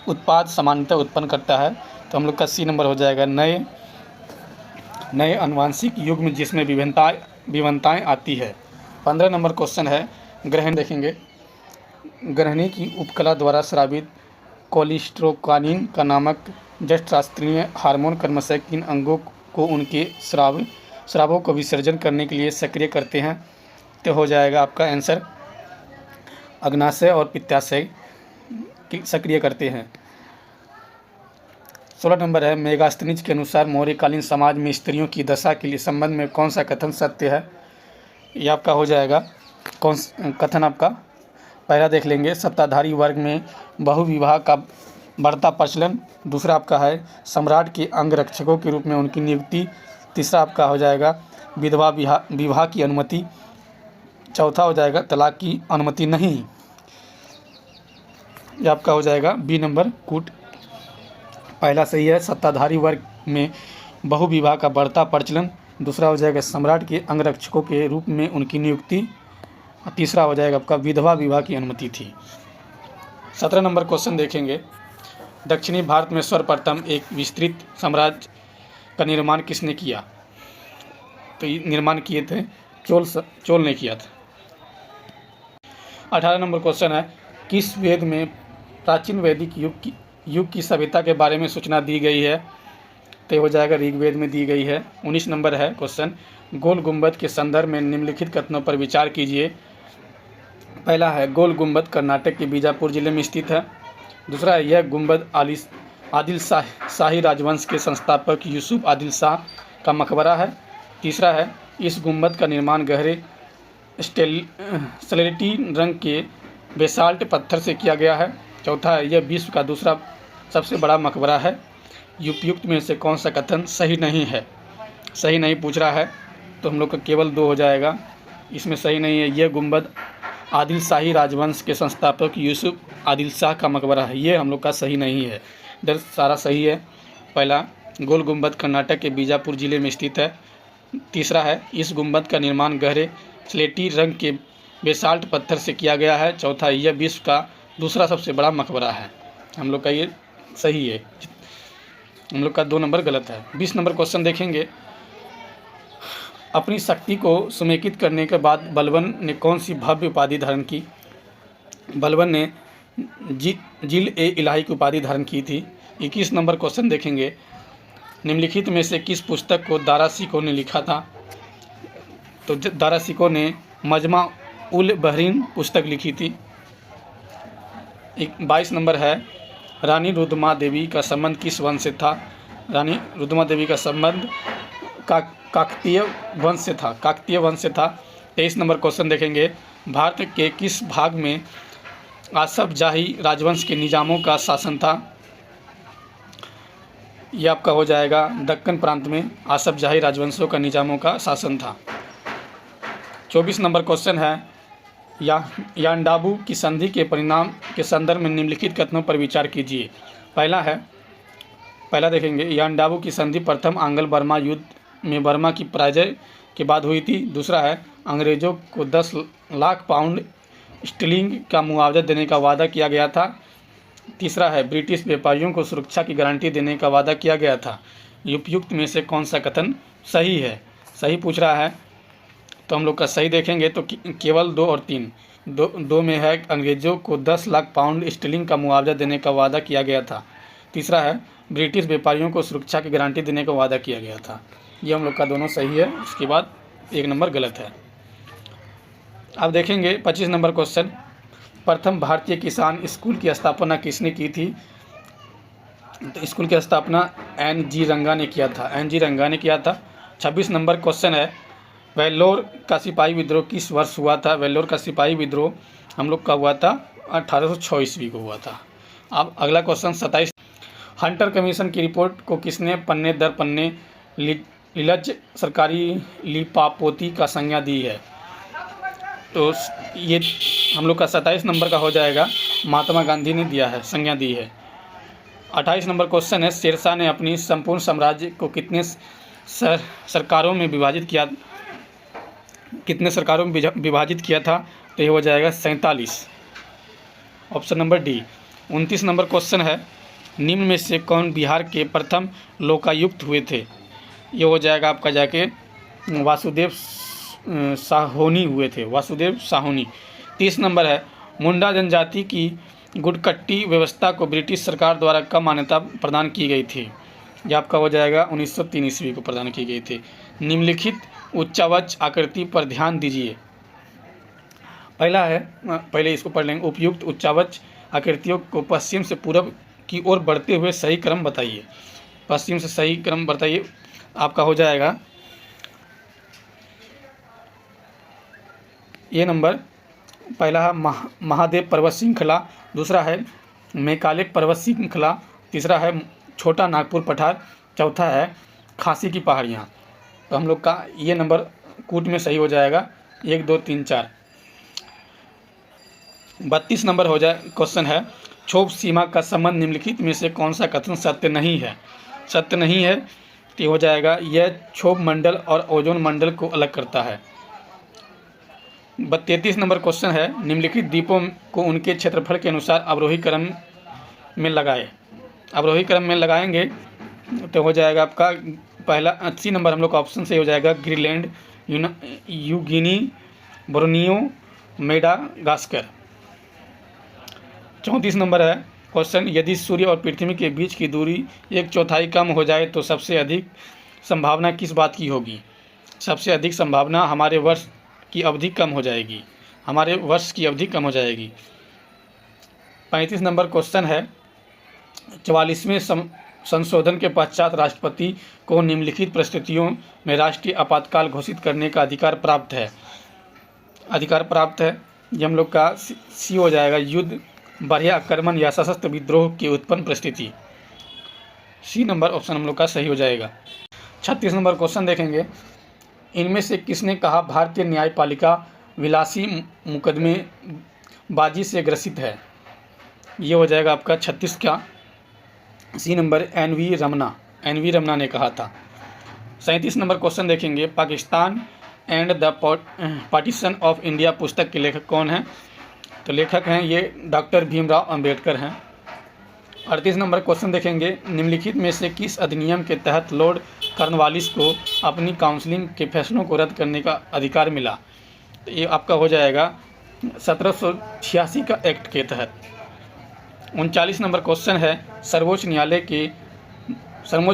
उत्पाद सामान्यतः उत्पन्न करता है, तो हम लोग का सी नंबर हो जाएगा नए आनुवंशिक युग्म जिसमें विभिन्नताएं आती है। 15 नंबर क्वेश्चन है, ग्रहण देखेंगे, ग्रहणी की उपकला द्वारा स्रावित कोलिस्ट्रोकानिन का नामक जस्ट शास्त्रीय हार्मोन क्रमशः किन अंगों को उनके स्रावों को विसर्जन करने के लिए सक्रिय करते हैं? तो हो जाएगा आपका आंसर अग्नाशय और पित्ताशय की सक्रिय करते हैं। 16 नंबर है, मेगास्थनीज के अनुसार मौर्यकालीन समाज में स्त्रियों की दशा के लिए संबंध में कौन सा कथन सत्य है? ये आपका हो जाएगा कौन कथन आपका पहला देख लेंगे, सत्ताधारी वर्ग में बहुविवाह का बढ़ता प्रचलन। दूसरा आपका है सम्राट के अंगरक्षकों के रूप में उनकी नियुक्ति। तीसरा आपका हो जाएगा विधवा विवाह की अनुमति। चौथा हो जाएगा तलाक की अनुमति नहीं। यह आपका हो जाएगा बी नंबर कूट। पहला सही है, सत्ताधारी वर्ग में बहुविवाह का बढ़ता प्रचलन। दूसरा हो जाएगा सम्राट के अंगरक्षकों के रूप में उनकी नियुक्ति। तीसरा हो जाएगा आपका विधवा विवाह की अनुमति थी। 17 नंबर क्वेश्चन देखेंगे, दक्षिणी भारत में सर्वप्रथम एक विस्तृत साम्राज्य का निर्माण किसने किया? तो ये निर्माण किए थे चोल ने किया था। 18 नंबर क्वेश्चन है, किस वेद में प्राचीन वैदिक युग की सभ्यता के बारे में सूचना दी गई है? तो हो जाएगा ऋग्वेद में दी गई है। 19 नंबर है क्वेश्चन, गोल गुंबद के संदर्भ में निम्नलिखित कथनों पर विचार कीजिए। पहला है, गोल गुंबद कर्नाटक के बीजापुर जिले में स्थित है। दूसरा है, यह गुंबद आदिल शाही राजवंश के संस्थापक यूसुफ आदिल शाह का मकबरा है। तीसरा है, इस गुंबद का निर्माण गहरे स्लेटी रंग के बेसाल्ट पत्थर से किया गया है। चौथा है, यह विश्व का दूसरा सबसे बड़ा मकबरा है। उपयुक्त में से कौन सा कथन सही नहीं है? सही नहीं पूछ रहा है तो हम लोग का केवल 2 हो जाएगा। इसमें सही नहीं है, यह गुंबद आदिल शाही राजवंश के संस्थापक यूसुफ आदिल शाह का मकबरा है। ये हम लोग का सही नहीं है। इधर सारा सही है। पहला, गोल गुंबद कर्नाटक के बीजापुर जिले में स्थित है। तीसरा है, इस गुंबद का निर्माण गहरे स्लेटी रंग के बेसाल्ट पत्थर से किया गया है। चौथा, यह विश्व का दूसरा सबसे बड़ा मकबरा है। हम लोग का ये सही है, हम लोग का 2 नंबर गलत है। 20 नंबर क्वेश्चन देखेंगे, अपनी शक्ति को समेकित करने के बाद बलबन ने कौन सी भव्य उपाधि धारण की? बलबन ने जिल ए इलाही की उपाधि धारण की थी। 21 नंबर क्वेश्चन देखेंगे, निम्नलिखित में से किस पुस्तक को दारा शिकोह ने लिखा था? तो दारा शिकोह ने मजमा उल बहरीन पुस्तक लिखी थी। 22 नंबर है, रानी रुद्रमा देवी का संबंध किस वंश से था? रानी रुद्रमा देवी का संबंध काकतीय वंश से था। काकतीय वंश से था। 23 नंबर क्वेश्चन देखेंगे, भारत के किस भाग में आसफ जाही राजवंश के निजामों का शासन था? यह आपका हो जाएगा दक्कन प्रांत में आसफ जाही राजवंशों का निजामों का शासन था। 24 नंबर क्वेश्चन है, यांडाबू की संधि के परिणाम के संदर्भ में निम्नलिखित कथनों पर विचार कीजिए। पहला देखेंगे, यांडाबू की संधि प्रथम आंग्ल बर्मा युद्ध में बर्मा की पराजय के बाद हुई थी। दूसरा है, अंग्रेजों को 10 लाख पाउंड स्टर्लिंग का मुआवजा देने का वादा किया गया था। तीसरा है, ब्रिटिश व्यापारियों को सुरक्षा की गारंटी देने का वादा किया गया था। उपयुक्त में से कौन सा कथन सही है? सही पूछ रहा है तो हम लोग का सही देखेंगे तो केवल 2 और 3। 2 में है, अंग्रेजों को 10 लाख पाउंड स्टर्लिंग का मुआवजा देने का वादा किया गया था। तीसरा है, ब्रिटिश व्यापारियों को सुरक्षा की गारंटी देने का वादा किया गया था। ये हम लोग का दोनों सही है। उसके बाद 1 नंबर गलत है। अब देखेंगे 25 नंबर क्वेश्चन, प्रथम भारतीय किसान स्कूल की स्थापना किसने की थी? तो स्कूल की स्थापना NG रंगा ने किया था। NG रंगा ने किया था। 26 नंबर क्वेश्चन है, वेल्लोर का सिपाही विद्रोह किस वर्ष हुआ था? वेल्लोर का सिपाही विद्रोह हम लोग का हुआ था 1806 ईस्वी को हुआ था। अब अगला क्वेश्चन 27, हंटर कमीशन की रिपोर्ट को किसने पन्ने दर पन्ने लीलज सरकारी लिपापोती का संज्ञा दी है? तो ये हम लोग का 27 नंबर का हो जाएगा, महात्मा गांधी ने दिया है, संज्ञा दी है। 28 नंबर क्वेश्चन है, शेरशाह ने अपनी संपूर्ण साम्राज्य को कितने सरकारों में विभाजित किया था? तो ये हो जाएगा 47, option number D. 29 number question है, निम्न में से कौन बिहार के प्रथम लोकायुक्त हुए थे? ये हो जाएगा आपका जाके वासुदेव साहोनी हुए थे, वासुदेव साहोनी। 30 नंबर है, मुंडा जनजाति की गुटकट्टी व्यवस्था को ब्रिटिश सरकार द्वारा कब मान्यता प्रदान की गई थी? ये आपका हो जाएगा 1903 ईस्वी को प्रदान की गई थी। निम्नलिखित उच्चावच आकृति पर ध्यान दीजिए। पहला है, पहले इसको पढ़ लेंगे। उपयुक्त उच्चावच आकृतियों को पश्चिम से पूर्व की ओर बढ़ते हुए सही क्रम बताइए। पश्चिम से सही क्रम बताइए। आपका हो जाएगा ये नंबर। पहला है महादेव पर्वत श्रृंखला, दूसरा है मैकाले पर्वत श्रृंखला, तीसरा है छोटा नागपुर पठार, चौथा है खासी की पहाड़ियाँ। तो हम लोग का ये नंबर कूट में सही हो जाएगा 1 2 3 4। 32 नंबर हो जाए क्वेश्चन है, क्षोभ सीमा का संबंध निम्नलिखित में से कौन सा कथन सत्य नहीं है? सत्य नहीं है तो हो जाएगा यह क्षोभ मंडल और ओजोन मंडल को अलग करता है। 33 नंबर क्वेश्चन है, निम्नलिखित द्वीपों को उनके क्षेत्रफल के अनुसार अवरोही क्रम में लगाए। अवरोही क्रम में लगाएंगे तो हो जाएगा आपका पहला 80 नंबर हम लोग का ऑप्शन से हो जाएगा ग्रीनलैंड, यूगिनी, बोर्नियो, मेडागास्कर। 34 नंबर है क्वेश्चन, यदि सूर्य और पृथ्वी के बीच की दूरी 1/4 कम हो जाए तो सबसे अधिक संभावना किस बात की होगी? सबसे अधिक संभावना हमारे वर्ष की अवधि कम हो जाएगी, हमारे वर्ष की अवधि कम हो जाएगी। 35 नंबर क्वेश्चन है, 44वें संशोधन के पश्चात राष्ट्रपति को निम्नलिखित परिस्थितियों में राष्ट्रीय आपातकाल घोषित करने का अधिकार प्राप्त है। अधिकार प्राप्त है ये हम लोग का सी हो जाएगा, युद्ध, बाह्य आक्रमण या सशस्त्र विद्रोह की उत्पन्न परिस्थिति। सी नंबर ऑप्शन हम लोग का सही हो जाएगा। 36 नंबर क्वेश्चन देखेंगे, इनमें से किसने कहा भारतीय न्यायपालिका विलासी मुकदमेबाजी से ग्रसित है? ये हो जाएगा आपका 36 का सी नंबर, एन.वी. रमना ने कहा था। 37 नंबर क्वेश्चन देखेंगे, Pakistan and the partition of India पुस्तक के लेखक कौन हैं? तो लेखक हैं ये डॉक्टर भीमराव अंबेडकर हैं। 38 नंबर क्वेश्चन देखेंगे, निम्नलिखित में से किस अधिनियम के तहत लॉर्ड कॉर्नवालिस को अपनी काउंसिलिंग के फैसलों को रद्द करने का अधिकार मिला? तो ये आपका हो जाएगा 1786 का एक्ट के तहत। 39 नंबर क्वेश्चन है, सर्वोच्च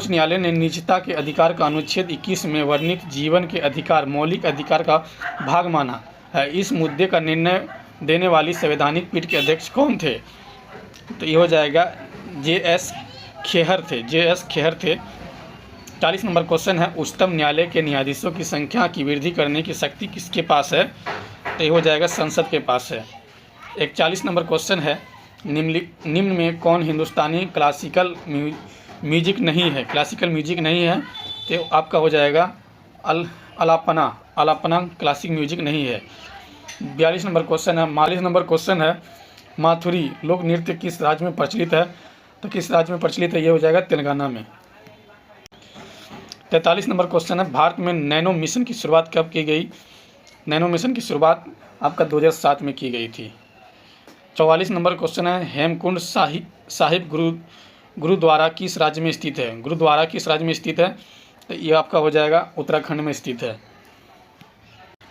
न्यायालय ने निजता के अधिकार का अनुच्छेद 21 में वर्णित जीवन के अधिकार मौलिक अधिकार का भाग माना है। इस मुद्दे का निर्णय देने वाली संवैधानिक पीठ के अध्यक्ष कौन थे? तो ये हो जाएगा J.S. खेहर थे। 40 नंबर क्वेश्चन है, उच्चतम न्यायालय के न्यायाधीशों की संख्या की वृद्धि करने की शक्ति किसके पास है? तो ये हो जाएगा संसद के पास है। 41 नंबर क्वेश्चन है, निम्न में कौन हिंदुस्तानी क्लासिकल म्यूजिक नहीं है? तो आपका हो जाएगा अलापना क्लासिक म्यूजिक नहीं है। 42 नंबर क्वेश्चन है, 42 नंबर क्वेश्चन है, माथुरी लोक नृत्य किस राज्य में प्रचलित है? तो किस राज्य में प्रचलित है? ये हो जाएगा तेलंगाना में। 43 नंबर क्वेश्चन है, भारत में नैनो मिशन की शुरुआत कब की गई? नैनो मिशन की शुरुआत आपका 2007 में की गई थी। 44 नंबर क्वेश्चन है, हेमकुंड साहिब गुरुद्वारा किस राज्य में स्थित है? गुरुद्वारा किस राज्य में स्थित है? तो ये आपका हो जाएगा उत्तराखंड में स्थित है।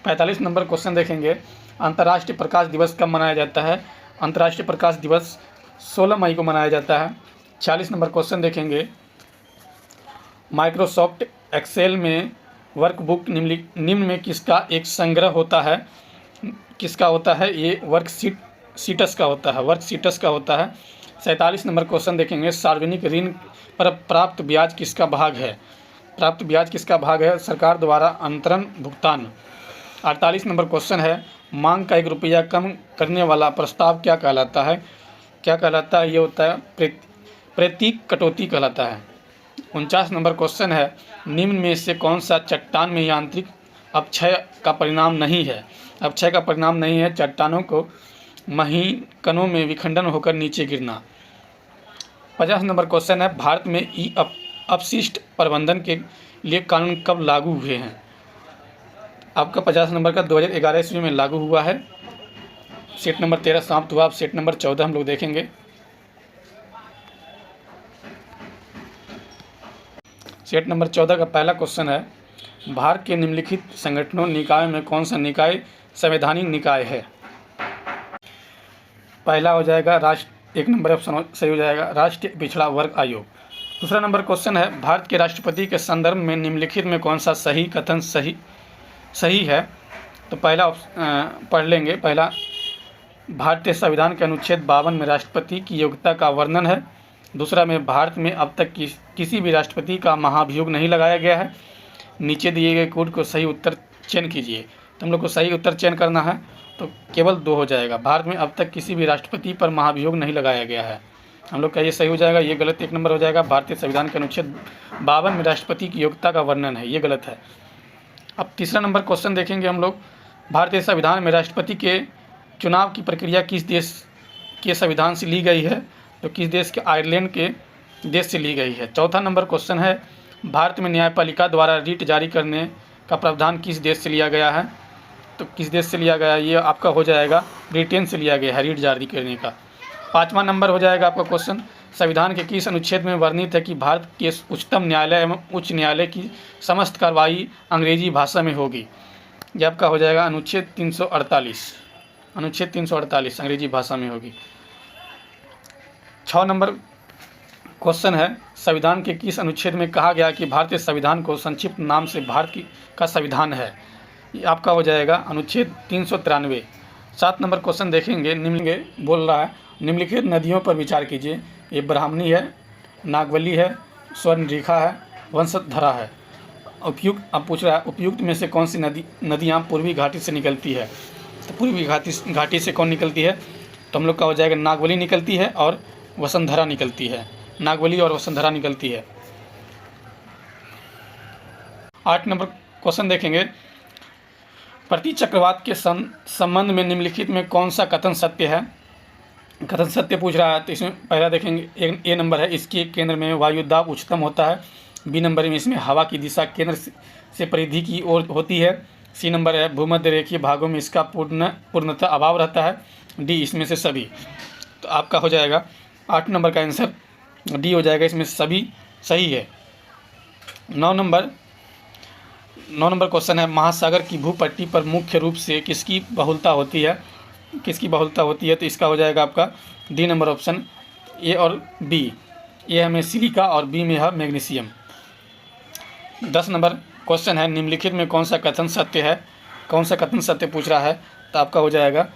45 नंबर क्वेश्चन देखेंगे, अंतर्राष्ट्रीय प्रकाश दिवस कब मनाया जाता है? अंतर्राष्ट्रीय प्रकाश दिवस 16 मई को मनाया जाता है। 46 नंबर क्वेश्चन देखेंगे, माइक्रोसॉफ्ट एक्सेल में वर्कबुक निम्न में किसका एक संग्रह होता है? किसका होता है? ये वर्कशीट्स का होता है। 47 नंबर क्वेश्चन देखेंगे, सार्वजनिक ऋण पर प्राप्त ब्याज किसका भाग है? सरकार द्वारा अंतरण भुगतान। 48 नंबर क्वेश्चन है, मांग का 1 रुपया कम करने वाला प्रस्ताव क्या कहलाता है? ये होता है प्रतीक कटौती कहलाता है। 49 नंबर क्वेश्चन है, निम्न में से कौन सा चट्टान में यांत्रिक अपक्षय का परिणाम नहीं है? चट्टानों को महीन कणों में विखंडन होकर नीचे गिरना। 50 नंबर क्वेश्चन है, भारत में अपशिष्ट प्रबंधन के लिए कानून कब लागू हुए हैं? आपका 50 नंबर का 2011 ईस्वी में लागू हुआ है। सेट नंबर 13 समाप्त हुआ। अब सेट नंबर 14 हम लोग देखेंगे। सेट नंबर 14 का पहला क्वेश्चन है, भारत के निम्नलिखित संगठनों निकायों में कौन सा निकाय संवैधानिक निकाय है? पहला हो जाएगा 1 नंबर ऑप्शन सही हो जाएगा, राष्ट्रीय पिछड़ा वर्ग आयोग। दूसरा नंबर क्वेश्चन है, भारत के राष्ट्रपति के संदर्भ में निम्नलिखित में कौन सा सही कथन सही है। तो पहला पढ़ लेंगे। पहला, भारतीय संविधान के अनुच्छेद 52 में राष्ट्रपति की योग्यता का वर्णन है। दूसरा में, भारत में अब तक किसी भी राष्ट्रपति का महाभियोग नहीं लगाया गया है। नीचे दिए गए कोड को सही उत्तर चयन कीजिए। तो हम लोग को सही उत्तर चयन करना है, तो केवल 2 हो जाएगा। भारत में अब तक किसी भी राष्ट्रपति पर महाभियोग नहीं लगाया गया है, हम लोग का ये सही हो जाएगा। ये गलत 1 नंबर हो जाएगा। भारतीय संविधान के अनुच्छेद 52 में राष्ट्रपति की योग्यता का वर्णन है, ये गलत है। अब तीसरा नंबर क्वेश्चन देखेंगे हम लोग, भारतीय संविधान में राष्ट्रपति के चुनाव की प्रक्रिया किस देश के संविधान से ली गई है। तो किस देश के, आयरलैंड के देश से ली गई है। चौथा नंबर क्वेश्चन है, भारत में न्यायपालिका द्वारा रिट जारी करने का प्रावधान किस देश से लिया गया है। तो किस देश से लिया गया है, ये आपका हो जाएगा ब्रिटेन से लिया गया है रिट जारी करने का। 5वां नंबर हो जाएगा आपका क्वेश्चन, संविधान के किस अनुच्छेद में वर्णित है कि भारत के उच्चतम न्यायालय एवं उच्च न्यायालय की समस्त कार्रवाई अंग्रेजी भाषा में होगी। यह आपका हो जाएगा अनुच्छेद 348, अनुच्छेद 348 अंग्रेजी भाषा में होगी। 6 नंबर क्वेश्चन है, संविधान के किस अनुच्छेद में कहा गया कि भारतीय संविधान को संक्षिप्त नाम से भारत का संविधान है। ये आपका हो जाएगा अनुच्छेद 393। 7 नंबर क्वेश्चन देखेंगे, निम्नलिखित बोल रहा है, निम्नलिखित नदियों पर विचार कीजिए। ये ब्राह्मणी है, नागवली है, स्वर्णरेखा है, वंशधरा है। उपयुक्त, अब पूछ रहा है उपयुक्त में से कौन सी नदियाँ पूर्वी घाटी से निकलती है। तो पूर्वी घाटी से कौन निकलती है, तो हम लोग का हो जाएगा नागवली निकलती है और वसुंधरा निकलती है। नागवली और वसुंधरा निकलती है। 8 नंबर क्वेश्चन देखेंगे, प्रति चक्रवात के संबंध में निम्नलिखित में कौन सा कथन सत्य है। कथन सत्य पूछ रहा है, तो इसमें पहला देखेंगे, ए नंबर है, इसके केंद्र में वायु दाब उच्चतम होता है। बी नंबर में इसमें हवा की दिशा केंद्र से परिधि की ओर होती है। सी नंबर है, भूमध्य रेखीय भागों में इसका पूर्णतः अभाव रहता है। डी, इसमें से सभी। तो आपका हो जाएगा 8 नंबर का आंसर डी हो जाएगा, इसमें सभी सही है। 9 नंबर क्वेश्चन है, महासागर की भूपट्टी पर मुख्य रूप से किसकी बहुलता होती है। किसकी बहुलता होती है, तो इसका हो जाएगा आपका डी नंबर ऑप्शन, ए और बी। ए में सिलिका और बी में है मैग्नीशियम। 10 नंबर क्वेश्चन है, निम्नलिखित में कौन सा कथन सत्य है। कौन सा कथन सत्य पूछ रहा है, तो आपका हो जाएगा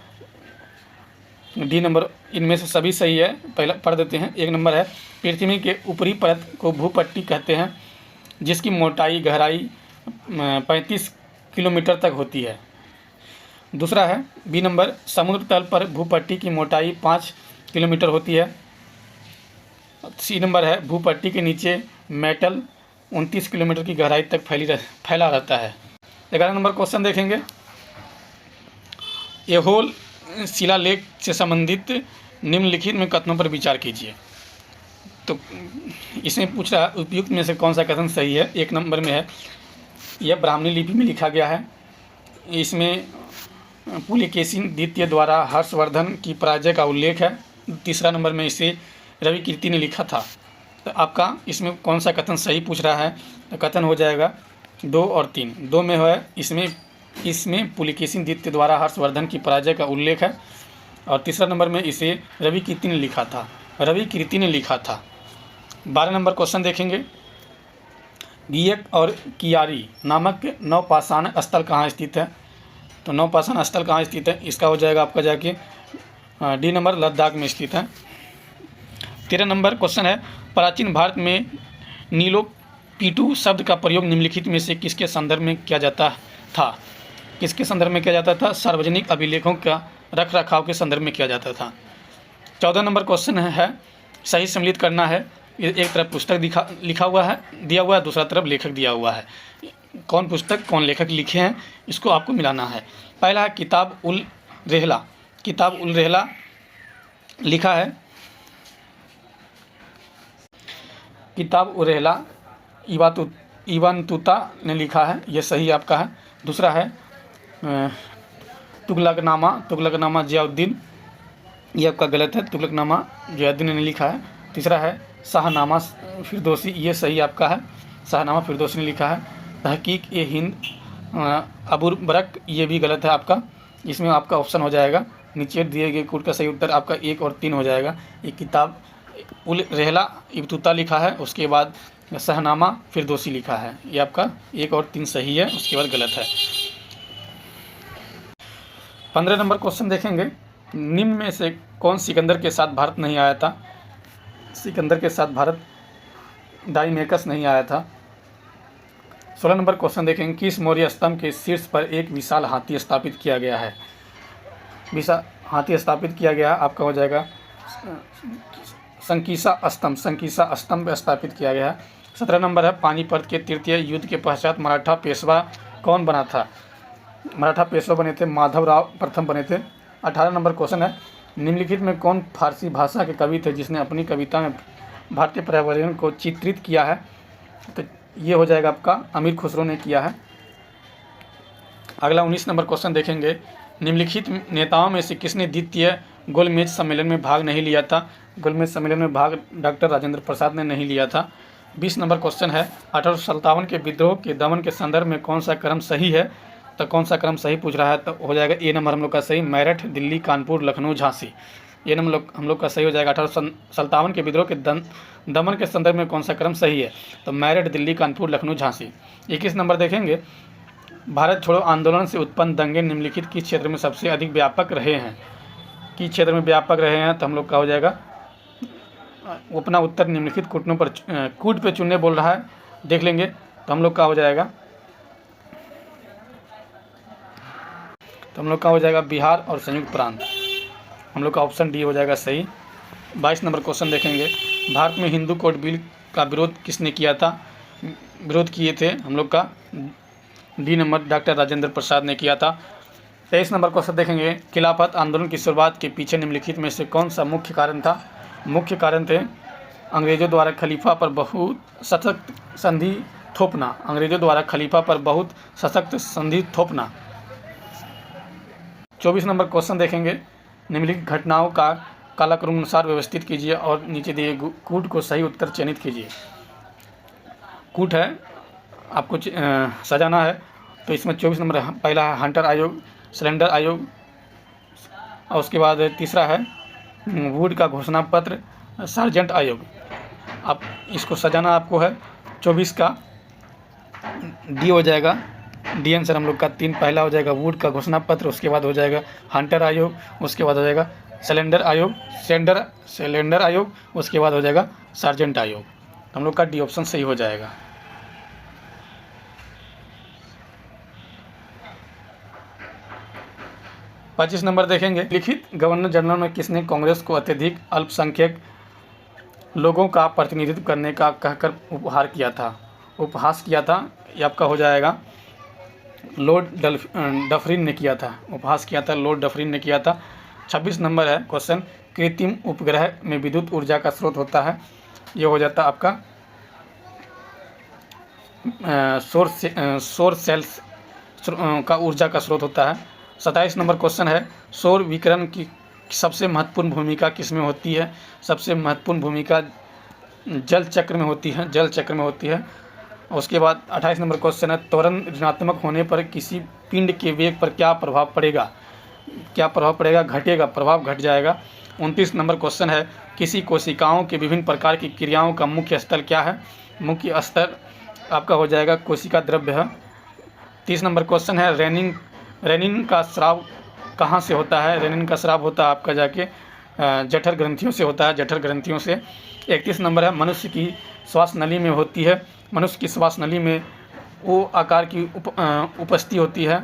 डी नंबर, इनमें से सभी सही है। पहला पढ़ देते हैं। 1 नंबर है, पृथ्वी के ऊपरी परत को भूपट्टी कहते हैं, जिसकी मोटाई गहराई 35 किलोमीटर तक होती है। दूसरा है, बी नंबर, समुद्र तल पर भूपट्टी की मोटाई 5 किलोमीटर होती है। सी नंबर है, भूपट्टी के नीचे मेटल 29 किलोमीटर की गहराई तक फैला रहता है। 11 नंबर क्वेश्चन देखेंगे, ऐहोल शिलालेख से संबंधित निम्नलिखित में कथनों पर विचार कीजिए। तो इसमें पूछ रहा है, उपयुक्त में से कौन सा कथन सही है। 1 नंबर में है, यह ब्राह्मणी लिपि में लिखा गया है। इसमें पुलकेशिन द्वितीय द्वारा हर्षवर्धन की पराजय का उल्लेख है। तीसरा नंबर में इसे रवि कीर्ति ने लिखा था। तो आपका इसमें कौन सा कथन सही पूछ रहा है, तो कथन हो जाएगा 2 और 3। 2 में है, इसमें पुलकेशिन द्वितीय द्वारा हर्षवर्धन की पराजय का उल्लेख है। और तीसरा नंबर में इसे रवि कीर्ति ने लिखा था, रवि कीर्ति ने लिखा था। 12 नंबर क्वेश्चन देखेंगे, गियक और कियारी नामक नवपाषाण स्थल कहाँ स्थित है। तो नवपाषाण स्थल कहाँ स्थित है, इसका हो जाएगा आपका जाके डी नंबर, लद्दाख में स्थित है। 13 नंबर क्वेश्चन है, प्राचीन भारत में नीलोपीटू शब्द का प्रयोग निम्नलिखित में से किसके संदर्भ में किया जाता था। किसके संदर्भ में किया जाता था, सार्वजनिक अभिलेखों का रख रखाव के संदर्भ में किया जाता था। 14 नंबर क्वेश्चन है, सही सम्मिलित करना है। एक तरफ पुस्तक लिखा हुआ है, दिया हुआ है, दूसरा तरफ लेखक दिया हुआ है। कौन पुस्तक कौन लेखक लिखे हैं, इसको आपको मिलाना है। पहला है किताब उल रेहला। किताब उल रेहला लिखा है, किताब उल रेहला इबान तुता ने लिखा है, यह सही आपका है। दूसरा है तुगलकनामा जियाउद्दीन, ये आपका गलत है, तुगलकनामा जियाउद्दीन ने लिखा है। तीसरा है शाहनामा फिरदौसी, ये सही आपका है, शाहनामा फिरदौसी ने लिखा है। तहकीक ए हिंद अबुल बरक, ये भी गलत है आपका। इसमें आपका ऑप्शन हो जाएगा नीचे दिए गए कोड का सही उत्तर आपका 1 और 3 हो जाएगा। ये किताब उल रेहला इब्तुता लिखा है, उसके बाद शहनामा फिरदौसी लिखा है। ये आपका 1 और 3 सही है, उसके बाद गलत है। 15 नंबर क्वेश्चन देखेंगे, निम्न में से कौन सिकंदर के साथ भारत नहीं आया था? सिकंदर के साथ भारत डाइमेकस नहीं आया था। 16 नंबर क्वेश्चन देखेंगे, किस मौर्य स्तंभ के शीर्ष पर एक विशाल हाथी स्थापित किया गया है? विशाल हाथी स्थापित किया गया आपका हो जाएगा संकीसा स्तंभ, संकीसा स्तंभ स्थापित किया गया है। 17 नंबर है, पानीपत के तृतीय युद्ध के पश्चात मराठा पेशवा कौन बना था? मराठा पेशवा बने थे माधवराव प्रथम बने थे। 18 नंबर क्वेश्चन है, निम्नलिखित में कौन फारसी भाषा के कवि थे जिसने अपनी कविता में भारतीय पर्यावरण को चित्रित किया है? तो ये हो जाएगा आपका अमीर खुसरो ने किया है। अगला 19 नंबर क्वेश्चन देखेंगे, निम्नलिखित नेताओं में से किसने द्वितीय गोलमेज सम्मेलन में भाग नहीं लिया था? गोलमेज सम्मेलन में भाग डॉक्टर राजेंद्र प्रसाद ने नहीं लिया था। 20 नंबर क्वेश्चन है, 1857 के विद्रोह के दमन के संदर्भ में कौन सा क्रम सही है? तो कौन सा क्रम सही पूछ रहा है, तो हो जाएगा ए नंबर हम लोग का सही, मेरठ, दिल्ली, कानपुर, लखनऊ, झांसी। ये नंबर हम लोग का सही हो जाएगा। 1857 के विद्रोह के दमन के संदर्भ में कौन सा क्रम सही है? तो मेरठ, दिल्ली, कानपुर, लखनऊ, झांसी। 21 नंबर देखेंगे, भारत छोड़ो आंदोलन से उत्पन्न दंगे निम्नलिखित किस क्षेत्र में सबसे अधिक व्यापक रहे हैं? किस क्षेत्र में व्यापक रहे हैं? तो हम लोग का हो जाएगा अपना उत्तर निम्नलिखित कूटनों पर कूट पे चुनने बोल रहा है, देख लेंगे। तो हम लोग का हो जाएगा, तो हम लोग का हो जाएगा बिहार और संयुक्त प्रांत। हम लोग का ऑप्शन डी हो जाएगा सही। 22 नंबर क्वेश्चन देखेंगे, भारत में हिंदू कोड बिल का विरोध किसने किया था? विरोध किए थे हम लोग का D number doctor Rajendra Prasad ने किया था। 23 नंबर क्वेश्चन देखेंगे, खिलाफत आंदोलन की शुरुआत के पीछे निम्नलिखित में से कौन सा मुख्य कारण था? मुख्य कारण थे अंग्रेजों द्वारा खलीफा पर बहुत सशक्त संधि थोपना। अंग्रेजों द्वारा खलीफा पर बहुत सशक्त संधि थोपना। 24 नंबर क्वेश्चन देखेंगे, निम्नलिखित घटनाओं का कालक्रमानुसार व्यवस्थित कीजिए और नीचे दिए कूट को सही उत्तर चयनित कीजिए। कूट है आपको सजाना है, तो इसमें 24 नंबर पहला है हंटर आयोग, सिलेंडर आयोग, और उसके बाद तीसरा है वुड का घोषणा पत्र, सार्जेंट आयोग। आप इसको सजाना आपको है। 24 का डी हो जाएगा, डी आंसर हम लोग का 3 पहला हो जाएगा वुड का घोषणा पत्र, उसके बाद हो जाएगा हंटर आयोग, उसके बाद हो जाएगा सिलेंडर आयोग, सिलेंडर आयोग, उसके बाद हो जाएगा सार्जेंट आयोग। हम लोग का डी ऑप्शन सही हो जाएगा। पच्चीस नंबर देखेंगे, लिखित गवर्नर जनरल में किसने कांग्रेस को अत्यधिक अल्पसंख्यक लोगों का प्रतिनिधित्व करने का कहकर उपहास किया था? ये आपका हो जाएगा लॉर्ड डफरिन ने किया था। उपहास किया था लॉर्ड डफरिन ने किया था। 26 नंबर है क्वेश्चन, कृत्रिम उपग्रह में विद्युत ऊर्जा का स्रोत होता है? ये हो जाता है आपका सौर सेल्स का ऊर्जा का स्रोत होता है। 27 नंबर क्वेश्चन है, सौर विकिरण की सबसे महत्वपूर्ण भूमिका किसमें होती है? सबसे महत्वपूर्ण भूमिका जल चक्र में होती है, जल चक्र में होती है। उसके बाद 28 नंबर क्वेश्चन है, त्वरण ऋणात्मक होने पर किसी पिंड के वेग पर क्या प्रभाव पड़ेगा? क्या प्रभाव पड़ेगा? घटेगा, प्रभाव घट जाएगा। 29 नंबर क्वेश्चन है, किसी कोशिकाओं के विभिन्न प्रकार की क्रियाओं का मुख्य स्थल क्या है? मुख्य स्थल आपका हो जाएगा कोशिका द्रव्य है। 30 नंबर क्वेश्चन है, रेनिन का स्राव कहाँ से होता है? रेनिन का स्राव होता है आपका जाके जठर ग्रंथियों से होता है, जठर ग्रंथियों से। 31 नंबर है, मनुष्य की श्वास नली में होती है? मनुष्य की श्वास नली में ओ आकार की उपस्थिति होती है,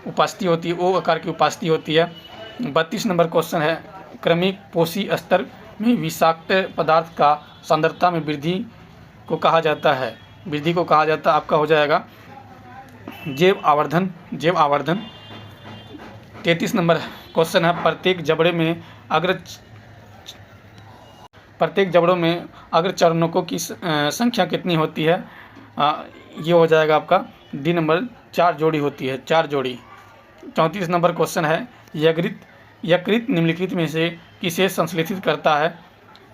ओ आकार की उपस्थिति होती है। 32 नंबर क्वेश्चन है, क्रमिक पोषी स्तर में विषाक्त पदार्थ का सांद्रता में वृद्धि को कहा जाता है? वृद्धि को कहा जाता है आपका हो जाएगा जैव आवर्धन। 33 नंबर क्वेश्चन है, प्रत्येक जबड़ों में अग्र चरणकों की संख्या कितनी होती है? ये हो जाएगा आपका डी नंबर 4 जोड़ी होती है, 4 जोड़ी। 34 नंबर क्वेश्चन है, यकृत निम्नलिखित में से किसे संश्लेषित करता है?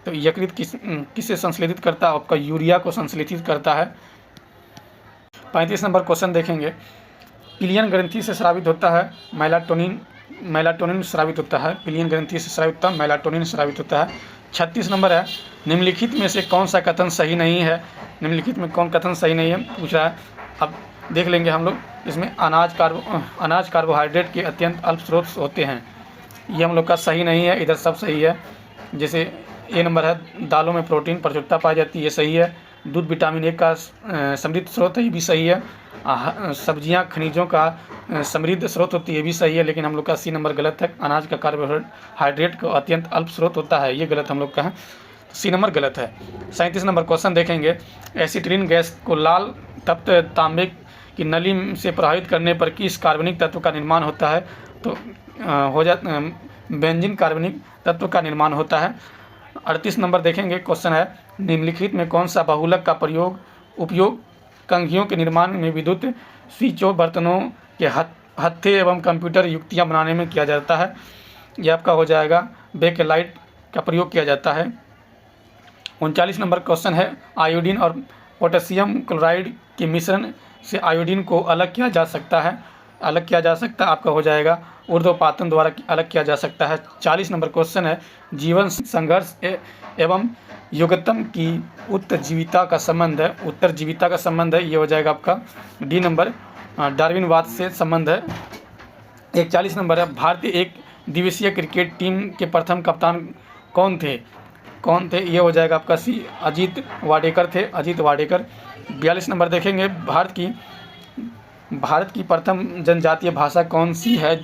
तो यकृत किसे संश्लेषित करता है? आपका यूरिया को संश्लेषित करता है। 35 नंबर क्वेश्चन देखेंगे, पिलियन ग्रंथि से स्रावित होता है मेलाटोनिन मेलाटोनिन स्रावित होता है, पिलियन ग्रंथि से स्रावित होता है, मेलाटोनिन स्रावित होता है। 36 नंबर है, निम्नलिखित में से कौन सा कथन सही नहीं है, निम्नलिखित में कौन कथन सही नहीं है पूछ रहा है। अब देख लेंगे हम लोग, इसमें अनाज कार्बोहाइड्रेट के अत्यंत अल्प स्रोत होते हैं, ये हम लोग का सही नहीं है, इधर सब सही है। जैसे ए नंबर है, दालों में प्रोटीन प्रचुरता पाई जाती है, ये सही है। दूध विटामिन ए का समृद्ध स्रोत है, ये भी सही है। सब्जियां खनिजों का समृद्ध स्रोत होती है, ये भी सही है। लेकिन हम लोग का सी नंबर गलत है, अनाज का कार्बोहाइड्रेट का अत्यंत अल्प स्रोत होता है, ये गलत हम लोग का है, सी नंबर गलत है। 37 नंबर क्वेश्चन देखेंगे, एसिटिलीन गैस को लाल तप्त तांबे की नली से प्रभावित करने पर किस कार्बनिक तत्व का निर्माण होता है, तो बेंजीन कार्बनिक तत्व का निर्माण होता है। 38 नंबर देखेंगे, क्वेश्चन है, निम्नलिखित में कौन सा बहुलक का उपयोग कंघियों के निर्माण में विद्युत स्विचों, बर्तनों के हत्थे एवं कंप्यूटर युक्तियां बनाने में किया जाता है, यह आपका हो जाएगा बेकेलाइट का प्रयोग किया जाता है। 39 नंबर क्वेश्चन है, आयोडीन और पोटेशियम क्लोराइड के मिश्रण से आयोडीन को अलग किया जा सकता है, आपका हो जाएगा ऊर्ध्वपातन द्वारा अलग किया जा सकता है। 40 नंबर क्वेश्चन है, जीवन संघर्ष एवं युगतम की उत्तरजीविता का संबंध है, ये हो जाएगा आपका डी नंबर, डार्विनवाद से संबंध है। 41 नंबर है, भारतीय एक दिवसीय क्रिकेट टीम के प्रथम कप्तान कौन थे, ये हो जाएगा आपका सी, अजीत वाडेकर थे, 42 नंबर देखेंगे, भारत की प्रथम जनजातीय भाषा कौन सी है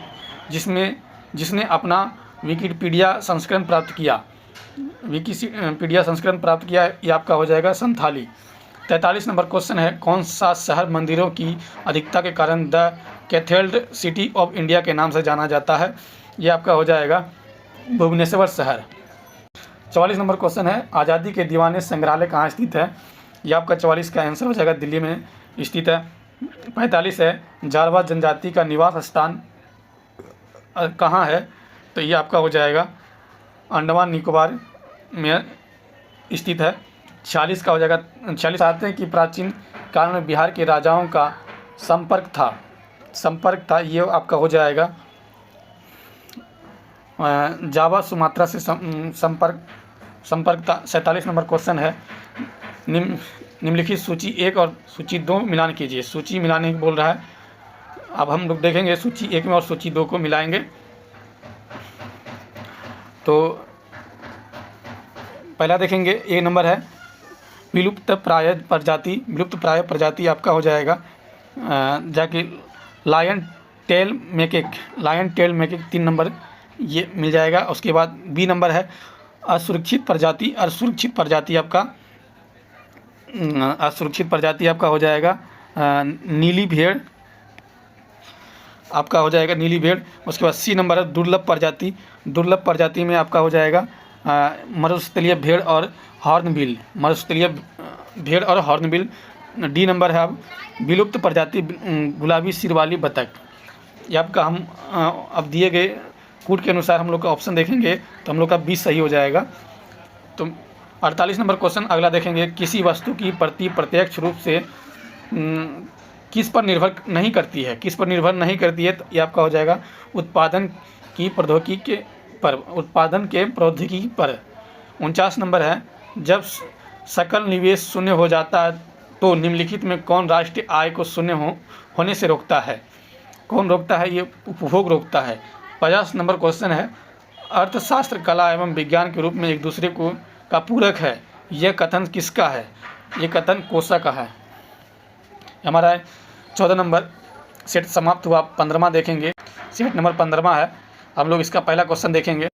जिसने अपना विकिपीडिया संस्करण प्राप्त किया, ये आपका हो जाएगा संथाली। 43 नंबर क्वेश्चन है, कौन सा शहर मंदिरों की अधिकता के कारण the cathedral city of India के नाम से जाना जाता है, ये आपका हो जाएगा भुवनेश्वर शहर। 44 नंबर क्वेश्चन है, आज़ादी के दीवाने संग्रहालय कहाँ स्थित है, ये आपका 44 का आंसर हो जाएगा दिल्ली में स्थित है। 45 है, जारवा जनजाति का निवास स्थान कहाँ है, तो ये आपका हो जाएगा अंडमान निकोबार में स्थित है। 46 का हो जाएगा, 46 आते हैं कि प्राचीन काल में बिहार के राजाओं का संपर्क था, ये आपका हो जाएगा जावा सुमात्रा से संपर्क था। 47 नंबर क्वेश्चन है, निम्नलिखित सूची 1 और सूची 2 मिलान कीजिए, सूची मिलाने बोल रहा है। अब हम लोग देखेंगे सूची 1 में और सूची 2 को मिलाएंगे। तो पहला देखेंगे, ए नंबर है विलुप्त प्राय प्रजाति आपका हो जाएगा जाके लायन टेल मैकेक 3 नंबर ये मिल जाएगा। उसके बाद बी नंबर है असुरक्षित प्रजाति आपका हो जाएगा नीली भेड़ आपका हो जाएगा नीली भेड़। उसके बाद सी नंबर है दुर्लभ प्रजाति में आपका हो जाएगा मरुस्थलीय भेड़ और हॉर्नबिल डी नंबर है अब विलुप्त प्रजाति गुलाबी सिर वाली बतख। ये आपका हम अब दिए गए कूट के अनुसार हम लोग का ऑप्शन देखेंगे तो हम लोग का 20 सही हो जाएगा। तो 48 नंबर क्वेश्चन अगला देखेंगे, किसी वस्तु की प्रत्यक्ष रूप से किस पर निर्भर नहीं करती है, तो ये आपका हो जाएगा उत्पादन के प्रौद्योगिकी पर। 49 नंबर है, जब सकल निवेश शून्य हो जाता है तो निम्नलिखित में कौन राष्ट्रीय आय को शून्य होने से रोकता है, ये उपभोग रोकता है। 50 नंबर क्वेश्चन है, अर्थशास्त्र कला एवं विज्ञान के रूप में एक दूसरे का पूरक है, यह कथन किसका है, ये कथन कोसा का है। हमारा 14 नंबर सेट समाप्त हुआ। 15वां देखेंगे, सेट नंबर 15वां है। हम लोग इसका पहला क्वेश्चन देखेंगे।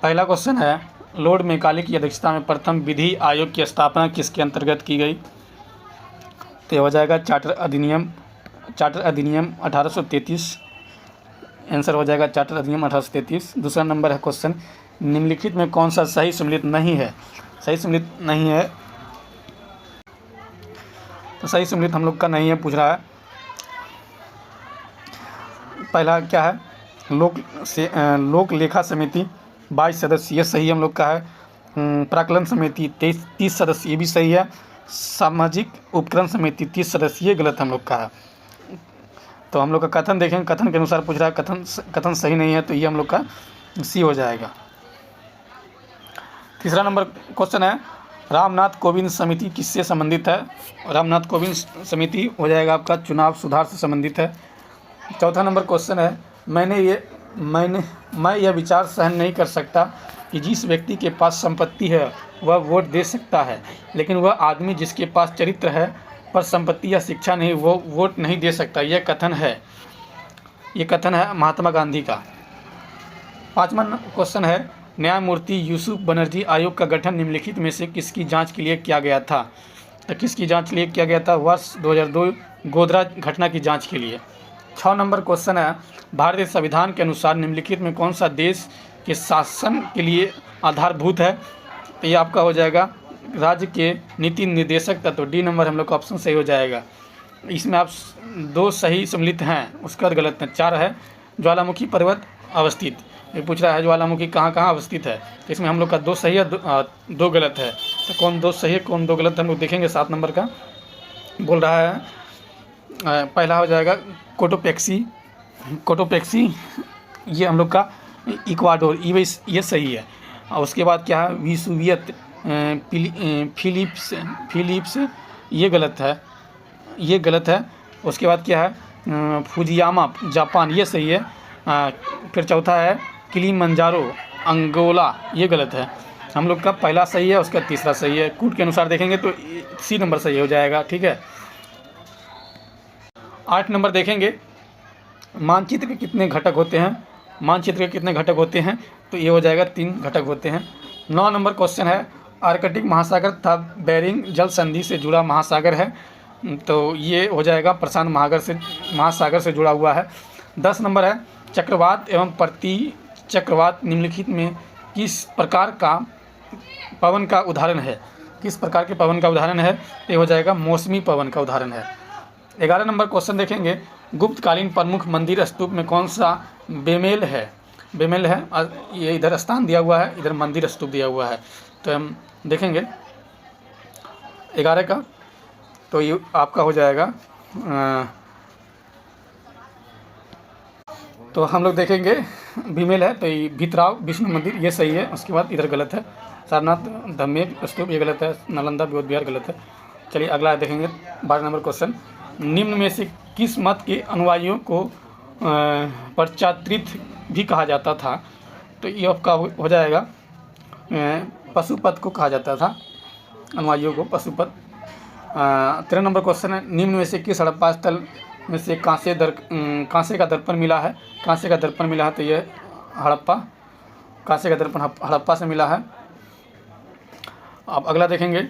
पहला क्वेश्चन है, लॉर्ड मैकाले की अध्यक्षता में प्रथम विधि आयोग की स्थापना किसके अंतर्गत की गई, तो ये हो जाएगा चार्टर अधिनियम 1833, आंसर हो जाएगा चार्टर अधिनियम 1833। दूसरा नंबर है क्वेश्चन, निम्नलिखित में कौन सा सही सम्मिलित नहीं है, तो सही सम्मिलित हम लोग का नहीं है पूछ रहा है। पहला क्या है, लोक लेखा समिति 22 सदस्य, ये सही हम लोग का है। प्राक्कलन समिति 30 सदस्य, ये भी सही है। सामाजिक उपकरण समिति 30 सदस्य, ये गलत हम लोग का है। तो हम लोग का कथन देखेंगे, कथन के अनुसार पूछ रहा है, कथन सही नहीं है, तो ये हम लोग का सी हो जाएगा। तीसरा नंबर क्वेश्चन है, रामनाथ कोविंद समिति किससे संबंधित है? रामनाथ कोविंद समिति हो जाएगा आपका चुनाव सुधार से संबंधित है। चौथा नंबर क्वेश्चन है, मैं यह विचार सहन नहीं कर सकता कि जिस व्यक्ति के पास संपत्ति है वह वोट दे सकता है, लेकिन वह आदमी जिसके पास चरित्र है पर संपत्ति या शिक्षा नहीं, वो वोट नहीं दे सकता। यह कथन है महात्मा गांधी का। पाँचवा क्वेश्चन है, न्यायमूर्ति यूसुफ बनर्जी आयोग का गठन निम्नलिखित में से किसकी जांच के लिए किया गया था? तो किसकी जांच के लिए किया गया था? वर्ष 2002 गोधरा घटना की जांच के लिए। 6 नंबर क्वेश्चन है, भारतीय संविधान के अनुसार निम्नलिखित में कौन सा देश के शासन के लिए आधारभूत है? तो ये आपका हो जाएगा राज्य के नीति निर्देशक तत्व। डी नंबर हम लोग का ऑप्शन सही हो जाएगा। इसमें आप 2 सही सम्मिलित हैं, उसका गलत है। 4 है, ज्वालामुखी पर्वत अवस्थित। ये पूछ रहा है ज्वालामुखी कहाँ कहाँ अवस्थित है, तो इसमें हम लोग का 2 सही है, 2 गलत है। तो कौन 2 सही है कौन 2 गलत है हम लोग देखेंगे। 7 नंबर का बोल रहा है, पहला हो जाएगा कोटोपेक्सी, ये हम लोग का इक्वाडोर, ये सही है। और उसके बाद क्या है, विसुवियत फिलिप्स, ये गलत है। उसके बाद क्या है, फुजियामा जापान, ये सही है। फिर चौथा है किलिमंजारो अंगोला, ये गलत है। हम लोग का पहला सही है, उसका तीसरा सही है। कूट के अनुसार देखेंगे तो सी नंबर सही हो जाएगा। ठीक है। 8 नंबर देखेंगे, मानचित्र के कितने घटक होते हैं? मानचित्र के कितने घटक होते हैं? तो ये हो जाएगा 3 घटक होते हैं। 9 नंबर क्वेश्चन है, आर्कटिक महासागर तथा बेरिंग जल संधि से जुड़ा महासागर है, तो ये हो जाएगा प्रशांत महासागर से जुड़ा हुआ है। 10 नंबर है, चक्रवात एवं प्रति चक्रवात निम्नलिखित में किस प्रकार का पवन का उदाहरण है? किस प्रकार के पवन का उदाहरण है? ये हो जाएगा मौसमी पवन का उदाहरण है। 11 नंबर क्वेश्चन देखेंगे, गुप्तकालीन प्रमुख मंदिर स्तूप में कौन सा बेमेल है? ये इधर स्थान दिया हुआ है, इधर मंदिर स्तूप दिया हुआ है, तो हम देखेंगे 11 का, तो ये आपका हो जाएगा तो हम लोग देखेंगे भीमेल है, तो ये भीतराव विष्णु मंदिर, ये सही है। उसके बाद इधर गलत है, सारनाथ धम्मेद स्तूप, ये गलत है। नालंदा बौद्ध विहार गलत है। चलिए अगला देखेंगे 12 नंबर क्वेश्चन, निम्न में से किस मत के अनुयायियों को परचात्रित भी कहा जाता था? तो ये आपका हो जाएगा पशुपत को कहा जाता था, अनुयायियों को पशुपत। 13 नंबर क्वेश्चन है, निम्न में से किस हड़प्पा स्थल में से कांसे का दर्पण मिला है? कांसे का दर्पण मिला है, तो ये कांसे का दर्पण हड़प्पा से मिला है। अब अगला देखेंगे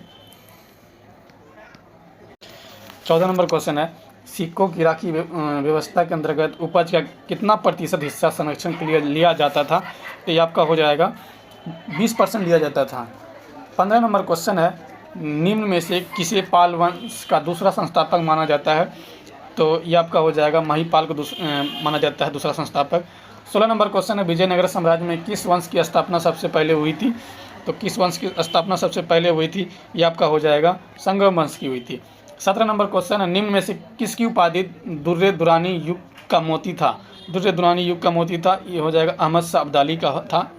14 नंबर क्वेश्चन है, सिक्कों की राखी व्यवस्था के अंतर्गत उपज का कितना प्रतिशत हिस्सा संरक्षण के लिए लिया जाता था? तो ये आपका हो जाएगा 20% लिया जाता था। 15 नंबर क्वेश्चन है, निम्न में से किसे पाल वंश का दूसरा संस्थापक माना जाता है? तो ये आपका हो जाएगा महिपाल को माना जाता है दूसरा संस्थापक। 16 नंबर क्वेश्चन है, विजयनगर साम्राज्य में किस वंश की स्थापना सबसे पहले हुई थी? तो किस वंश की स्थापना सबसे पहले हुई थी? ये आपका हो जाएगा संगम वंश की हुई थी। 17 नंबर क्वेश्चन है, निम्न में से किसकी उपाधि दुर्रे दुरानी युग का मोती था? दुर्रे दुरानी युग का मोती था, ये हो जाएगा अहमद शाह अब्दाली का था।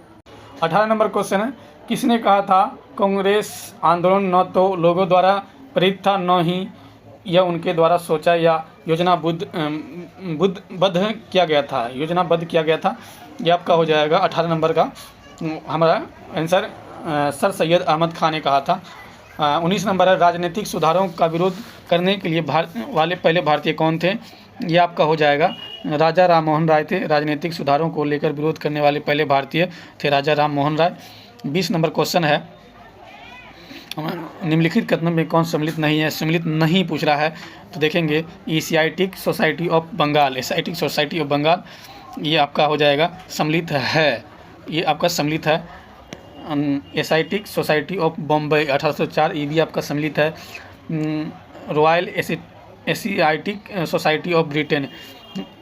18 नंबर क्वेश्चन है, किसने कहा था कांग्रेस आंदोलन न तो लोगों द्वारा प्रेरित था न ही यह उनके द्वारा सोचा या योजनाबद्ध किया गया था? योजनाबद्ध किया गया था, ये आपका हो जाएगा 18 नंबर का हमारा आंसर सर सैयद अहमद खान ने कहा था। 19 नंबर है, राजनीतिक सुधारों का विरोध करने के लिए वाले पहले भारतीय कौन थे? ये आपका हो जाएगा राजा राम मोहन राय थे। राजनीतिक सुधारों को लेकर विरोध करने वाले पहले भारतीय थे राजा राम मोहन राय। 20 नंबर क्वेश्चन है, निम्नलिखित कथनों में कौन सम्मिलित नहीं है? सम्मिलित नहीं पूछ रहा है, तो देखेंगे Asiatic Society of Bengal, Asiatic Society of Bengal, ये आपका हो जाएगा सम्मिलित है। ये आपका सम्मिलित है। एशियाटिक सोसाइटी ऑफ बॉम्बे 1804, ये भी आपका सम्मिलित है। Royal Asiatic Society of Britain,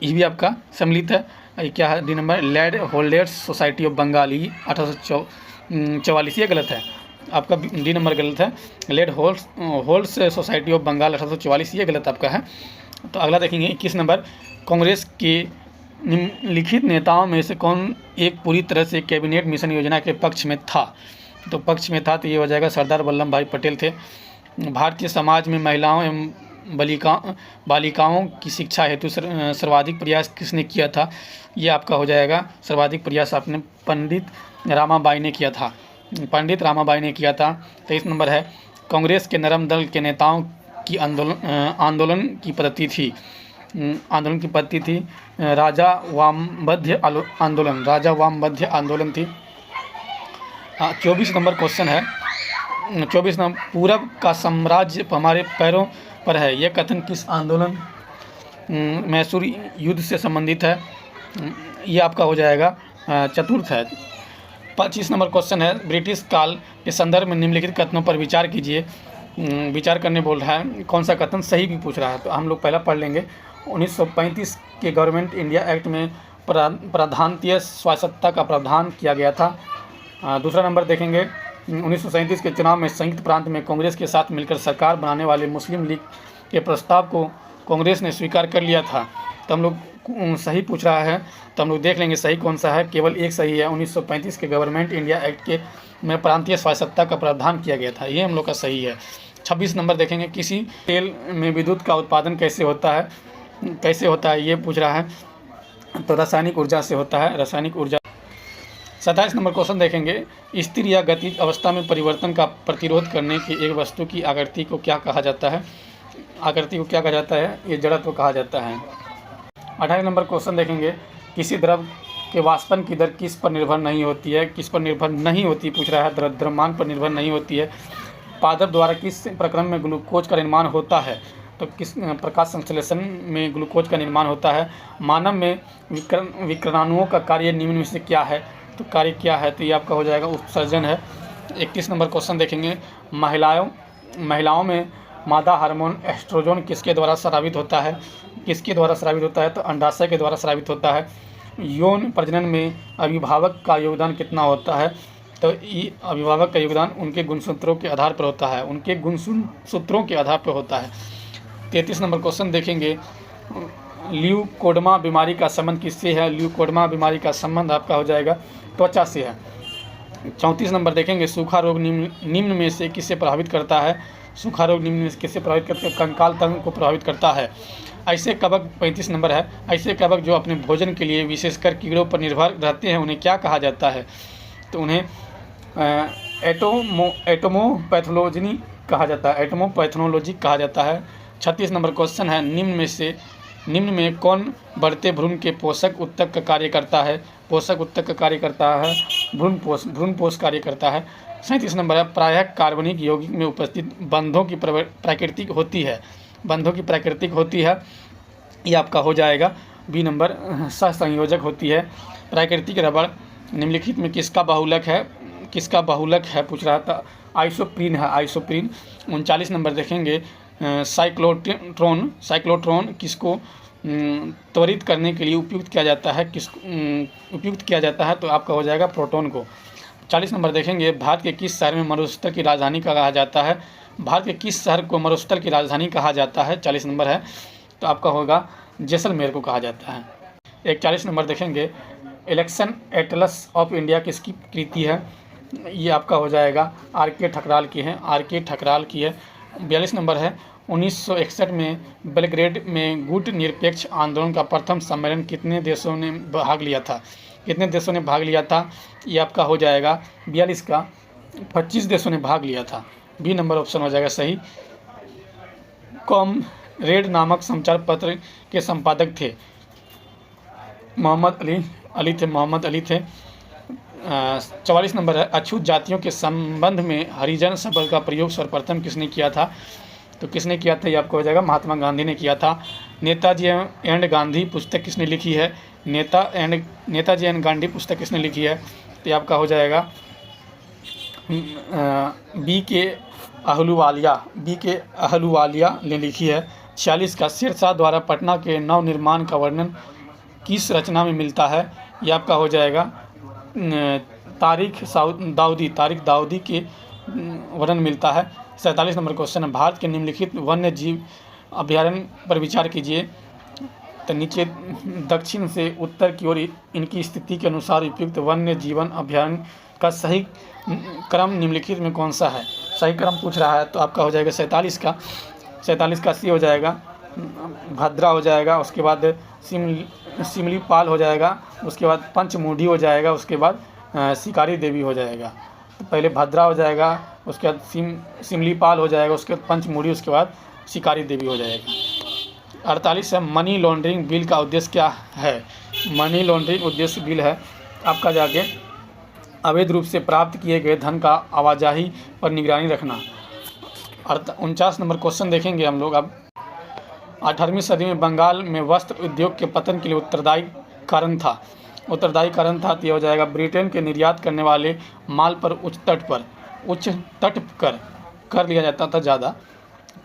ये भी आपका सम्मिलित है। ये क्या है? D number Land Holders Society of Bengal, ये 1844, ये गलत है। आपका डी नंबर गलत है। Led holds Society of Bengal 1844, ये गलत आपका है। तो अगला देखेंगे 21 नंबर, कांग्रेस के निम्नलिखित नेताओं में से कौन एक पूरी तरह से कैबिनेट मिशन योजना के पक्ष में था? तो पक्ष में था तो ये हो जाएगा सरदार वल्लभ भाई पटेल थे। भारतीय समाज में महिलाओं एवं बालिकाओं की शिक्षा हेतु सर्वाधिक प्रयास किसने किया था? ये आपका हो जाएगा सर्वाधिक प्रयास आपने पंडित रामाबाई ने किया था। पंडित रामाबाई ने किया था। 23 नंबर है, कांग्रेस के नरम दल के नेताओं की आंदोलन की पद्धति थी। आंदोलन की पद्धति थी राजा वामबद्ध आंदोलन। राजा वामबद्ध आंदोलन थी। 24 नंबर क्वेश्चन है। 24 नंबर, पूरब का साम्राज्य हमारे पैरों पर है, यह कथन किस आंदोलन मैसूर युद्ध से संबंधित है? ये आपका हो जाएगा चतुर्थ है। 25 नंबर क्वेश्चन है, ब्रिटिश काल के संदर्भ में निम्नलिखित कथनों पर विचार कीजिए। विचार करने बोल रहा है, कौन सा कथन सही भी पूछ रहा है, तो हम लोग पहला पढ़ लेंगे। 1935 के गवर्नमेंट इंडिया एक्ट में प्रांतीय स्वायत्तता का प्रावधान किया गया था। दूसरा नंबर देखेंगे, 1937 के चुनाव में संयुक्त प्रांत में कांग्रेस के साथ मिलकर सरकार बनाने वाले मुस्लिम लीग के प्रस्ताव को कांग्रेस ने स्वीकार कर लिया था। तो हम लोग सही पूछ रहा है, तो हम लोग देख लेंगे सही कौन सा है। केवल एक सही है, 1935 के गवर्नमेंट इंडिया एक्ट के में प्रांतीय स्वायत्तता का प्रावधान किया गया था, ये हम लोग का सही है। 26 नंबर देखेंगे, किसी तेल में विद्युत का उत्पादन कैसे होता है? कैसे होता है ये पूछ रहा है, तो रासायनिक ऊर्जा से होता है, रासायनिक ऊर्जा। 27 नंबर क्वेश्चन देखेंगे, स्थिर या गतिज अवस्था में परिवर्तन का प्रतिरोध करने की एक वस्तु की आकृति को क्या कहा जाता है? आकृति को क्या कहा जाता है? ये जड़त्व कहा जाता है। 28 नंबर क्वेश्चन देखेंगे, किसी द्रव के वाष्पन की दर किस पर निर्भर नहीं होती है? किस पर निर्भर नहीं होती पूछ रहा है, द्रव्यमान पर निर्भर नहीं होती है। पादप द्वारा किस प्रक्रम में ग्लूकोज का निर्माण होता है? तो किस प्रकाश संश्लेषण में ग्लूकोज का निर्माण होता है। मानव में विकिरणाणुओं का कार्य निम्न में से क्या है? तो कार्य क्या है? तो ये आपका हो जाएगा उत्सर्जन है। 31 नंबर क्वेश्चन देखेंगे, महिलाओं में मादा हार्मोन एस्ट्रोजन किसके द्वारा स्रावित होता है? किसके द्वारा स्रावित होता है? तो अंडाशय के द्वारा स्रावित होता है। यौन प्रजनन में अभिभावक का योगदान कितना होता है? तो ये अभिभावक का योगदान उनके गुणसूत्रों के आधार पर होता है, उनके गुणसूत्रों के आधार पर होता है। 33 नंबर क्वेश्चन देखेंगे, ल्यूकोडमा बीमारी का संबंध किससे है? ल्यूकोडमा बीमारी का संबंध आपका हो जाएगा त्वचा से है। 34 नंबर देखेंगे, सूखा रोग निम्न में से किससे प्रभावित करता है? सूखा रोग निम्न में से किससे प्रभावित करता है? कंकाल तंत्र को प्रभावित करता है। ऐसे कवक 35 नंबर है, ऐसे कवक जो अपने भोजन के लिए विशेषकर कीड़ों पर निर्भर रहते हैं, उन्हें क्या कहा जाता है? तो उन्हें एटोमोपैथोलॉजी कहा जाता है, एटोमोपैथोलॉजी कहा जाता है। 36 नंबर क्वेश्चन है, निम्न में कौन बढ़ते भ्रूण के पोषक ऊतक का कार्य करता है? पोषक ऊतक का कार्य करता है भ्रूण पोष कार्य करता है। 37 नंबर है, प्रायः कार्बनिक यौगिक में उपस्थित बंधों की प्राकृतिक होती है, बंधों की प्राकृतिक होती है, ये आपका हो जाएगा बी नंबर, सहसंयोजक होती है। प्राकृतिक रबड़ निम्नलिखित में किसका बहुलक है? किसका बहुलक है पूछ रहा था, आइसोप्रीन है, आइसोप्रीन। 39 नंबर देखेंगे, साइक्लोट्रॉन किसको त्वरित करने के लिए उपयुक्त किया जाता है? उपयुक्त किया जाता है? तो आपका हो जाएगा प्रोटॉन को। 40 नंबर देखेंगे, भारत के किस शहर में मरुस्थल की राजधानी कहा जाता है? भारत के किस शहर को मरुस्थल की राजधानी कहा जाता है? 40 नंबर है, तो आपका होगा जैसलमेर को कहा जाता है। 41 नंबर देखेंगे, इलेक्शन एटलस ऑफ इंडिया किसकी कृति है? ये आपका हो जाएगा आर.के. ठकराल की है, आर.के. ठकराल की है। 42 नंबर है, 1961 में बेलग्रेड में गुट निरपेक्ष आंदोलन का प्रथम सम्मेलन कितने देशों ने भाग लिया था? कितने देशों ने भाग लिया था? ये आपका हो जाएगा 42 का 25 देशों ने भाग लिया था, बी नंबर ऑप्शन हो जाएगा सही। कॉमरेड नामक समाचार पत्र के संपादक थे मोहम्मद अली थे। 44 नंबर है, अछूत जातियों के संबंध में हरिजन शब्द का प्रयोग सर्वप्रथम किसने किया था? तो किसने किया था? ये आपको हो जाएगा महात्मा गांधी ने किया था। नेताजी एंड गांधी पुस्तक किसने लिखी है? नेताजी एंड गांधी पुस्तक किसने लिखी है? तो आपका हो जाएगा बी के अहलूवालिया ने लिखी है। 46 का, शेरशाह द्वारा पटना के नव निर्माण का वर्णन किस रचना में मिलता है? ये आपका हो जाएगा तारीख दाऊदी के वर्णन मिलता है। 47 नंबर क्वेश्चन है, भारत के निम्नलिखित वन्य जीव अभयारण्य पर विचार कीजिए। तो नीचे दक्षिण से उत्तर की ओर इनकी स्थिति के अनुसार उपयुक्त वन्य जीवन अभयारण्य का सही क्रम निम्नलिखित में कौन सा है। सही क्रम पूछ रहा है तो आपका हो जाएगा 47 का सी हो जाएगा, भद्रा हो जाएगा, उसके बाद सिमलीपाल हो जाएगा, उसके बाद पंचमुंडी हो जाएगा, उसके बाद शिकारी देवी हो जाएगा। तो पहले भद्रा हो जाएगा, उसके बाद सिमलीपाल हो जाएगा, उसके बाद पंचमुंडी, उसके बाद शिकारी देवी हो जाएगा। 48 है मनी लॉन्ड्रिंग बिल का उद्देश्य क्या है। मनी लॉन्ड्रिंग उद्देश्य बिल है आपका जाके अवैध रूप से प्राप्त किए गए धन का आवाजाही पर निगरानी रखना। 49 नंबर क्वेश्चन देखेंगे हम लोग अब। 18वीं सदी में बंगाल में वस्त्र उद्योग के पतन के लिए उत्तरदायी कारण था तो यह हो जाएगा ब्रिटेन के निर्यात करने वाले माल पर उच्च तट कर लिया जाता था ज़्यादा।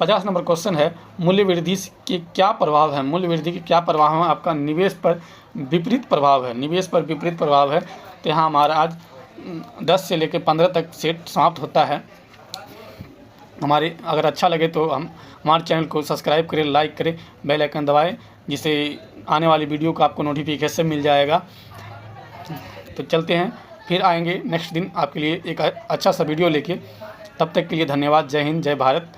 50 नंबर क्वेश्चन है मूल्य वृद्धि के क्या प्रभाव है। मूल्य वृद्धि के क्या प्रभाव है आपका निवेश पर विपरीत प्रभाव है। तो यहाँ हमारा आज 10 से लेकर 15 तक सेट समाप्त होता है। हमारे अगर अच्छा लगे तो हमारे चैनल को सब्सक्राइब करें, लाइक करें, बेल आइकन दबाएं, जिससे आने वाली वीडियो का आपको नोटिफिकेशन मिल जाएगा। तो चलते हैं, फिर आएंगे नेक्स्ट दिन आपके लिए एक अच्छा सा वीडियो लेके। तब तक के लिए धन्यवाद। जय हिंद, जय भारत।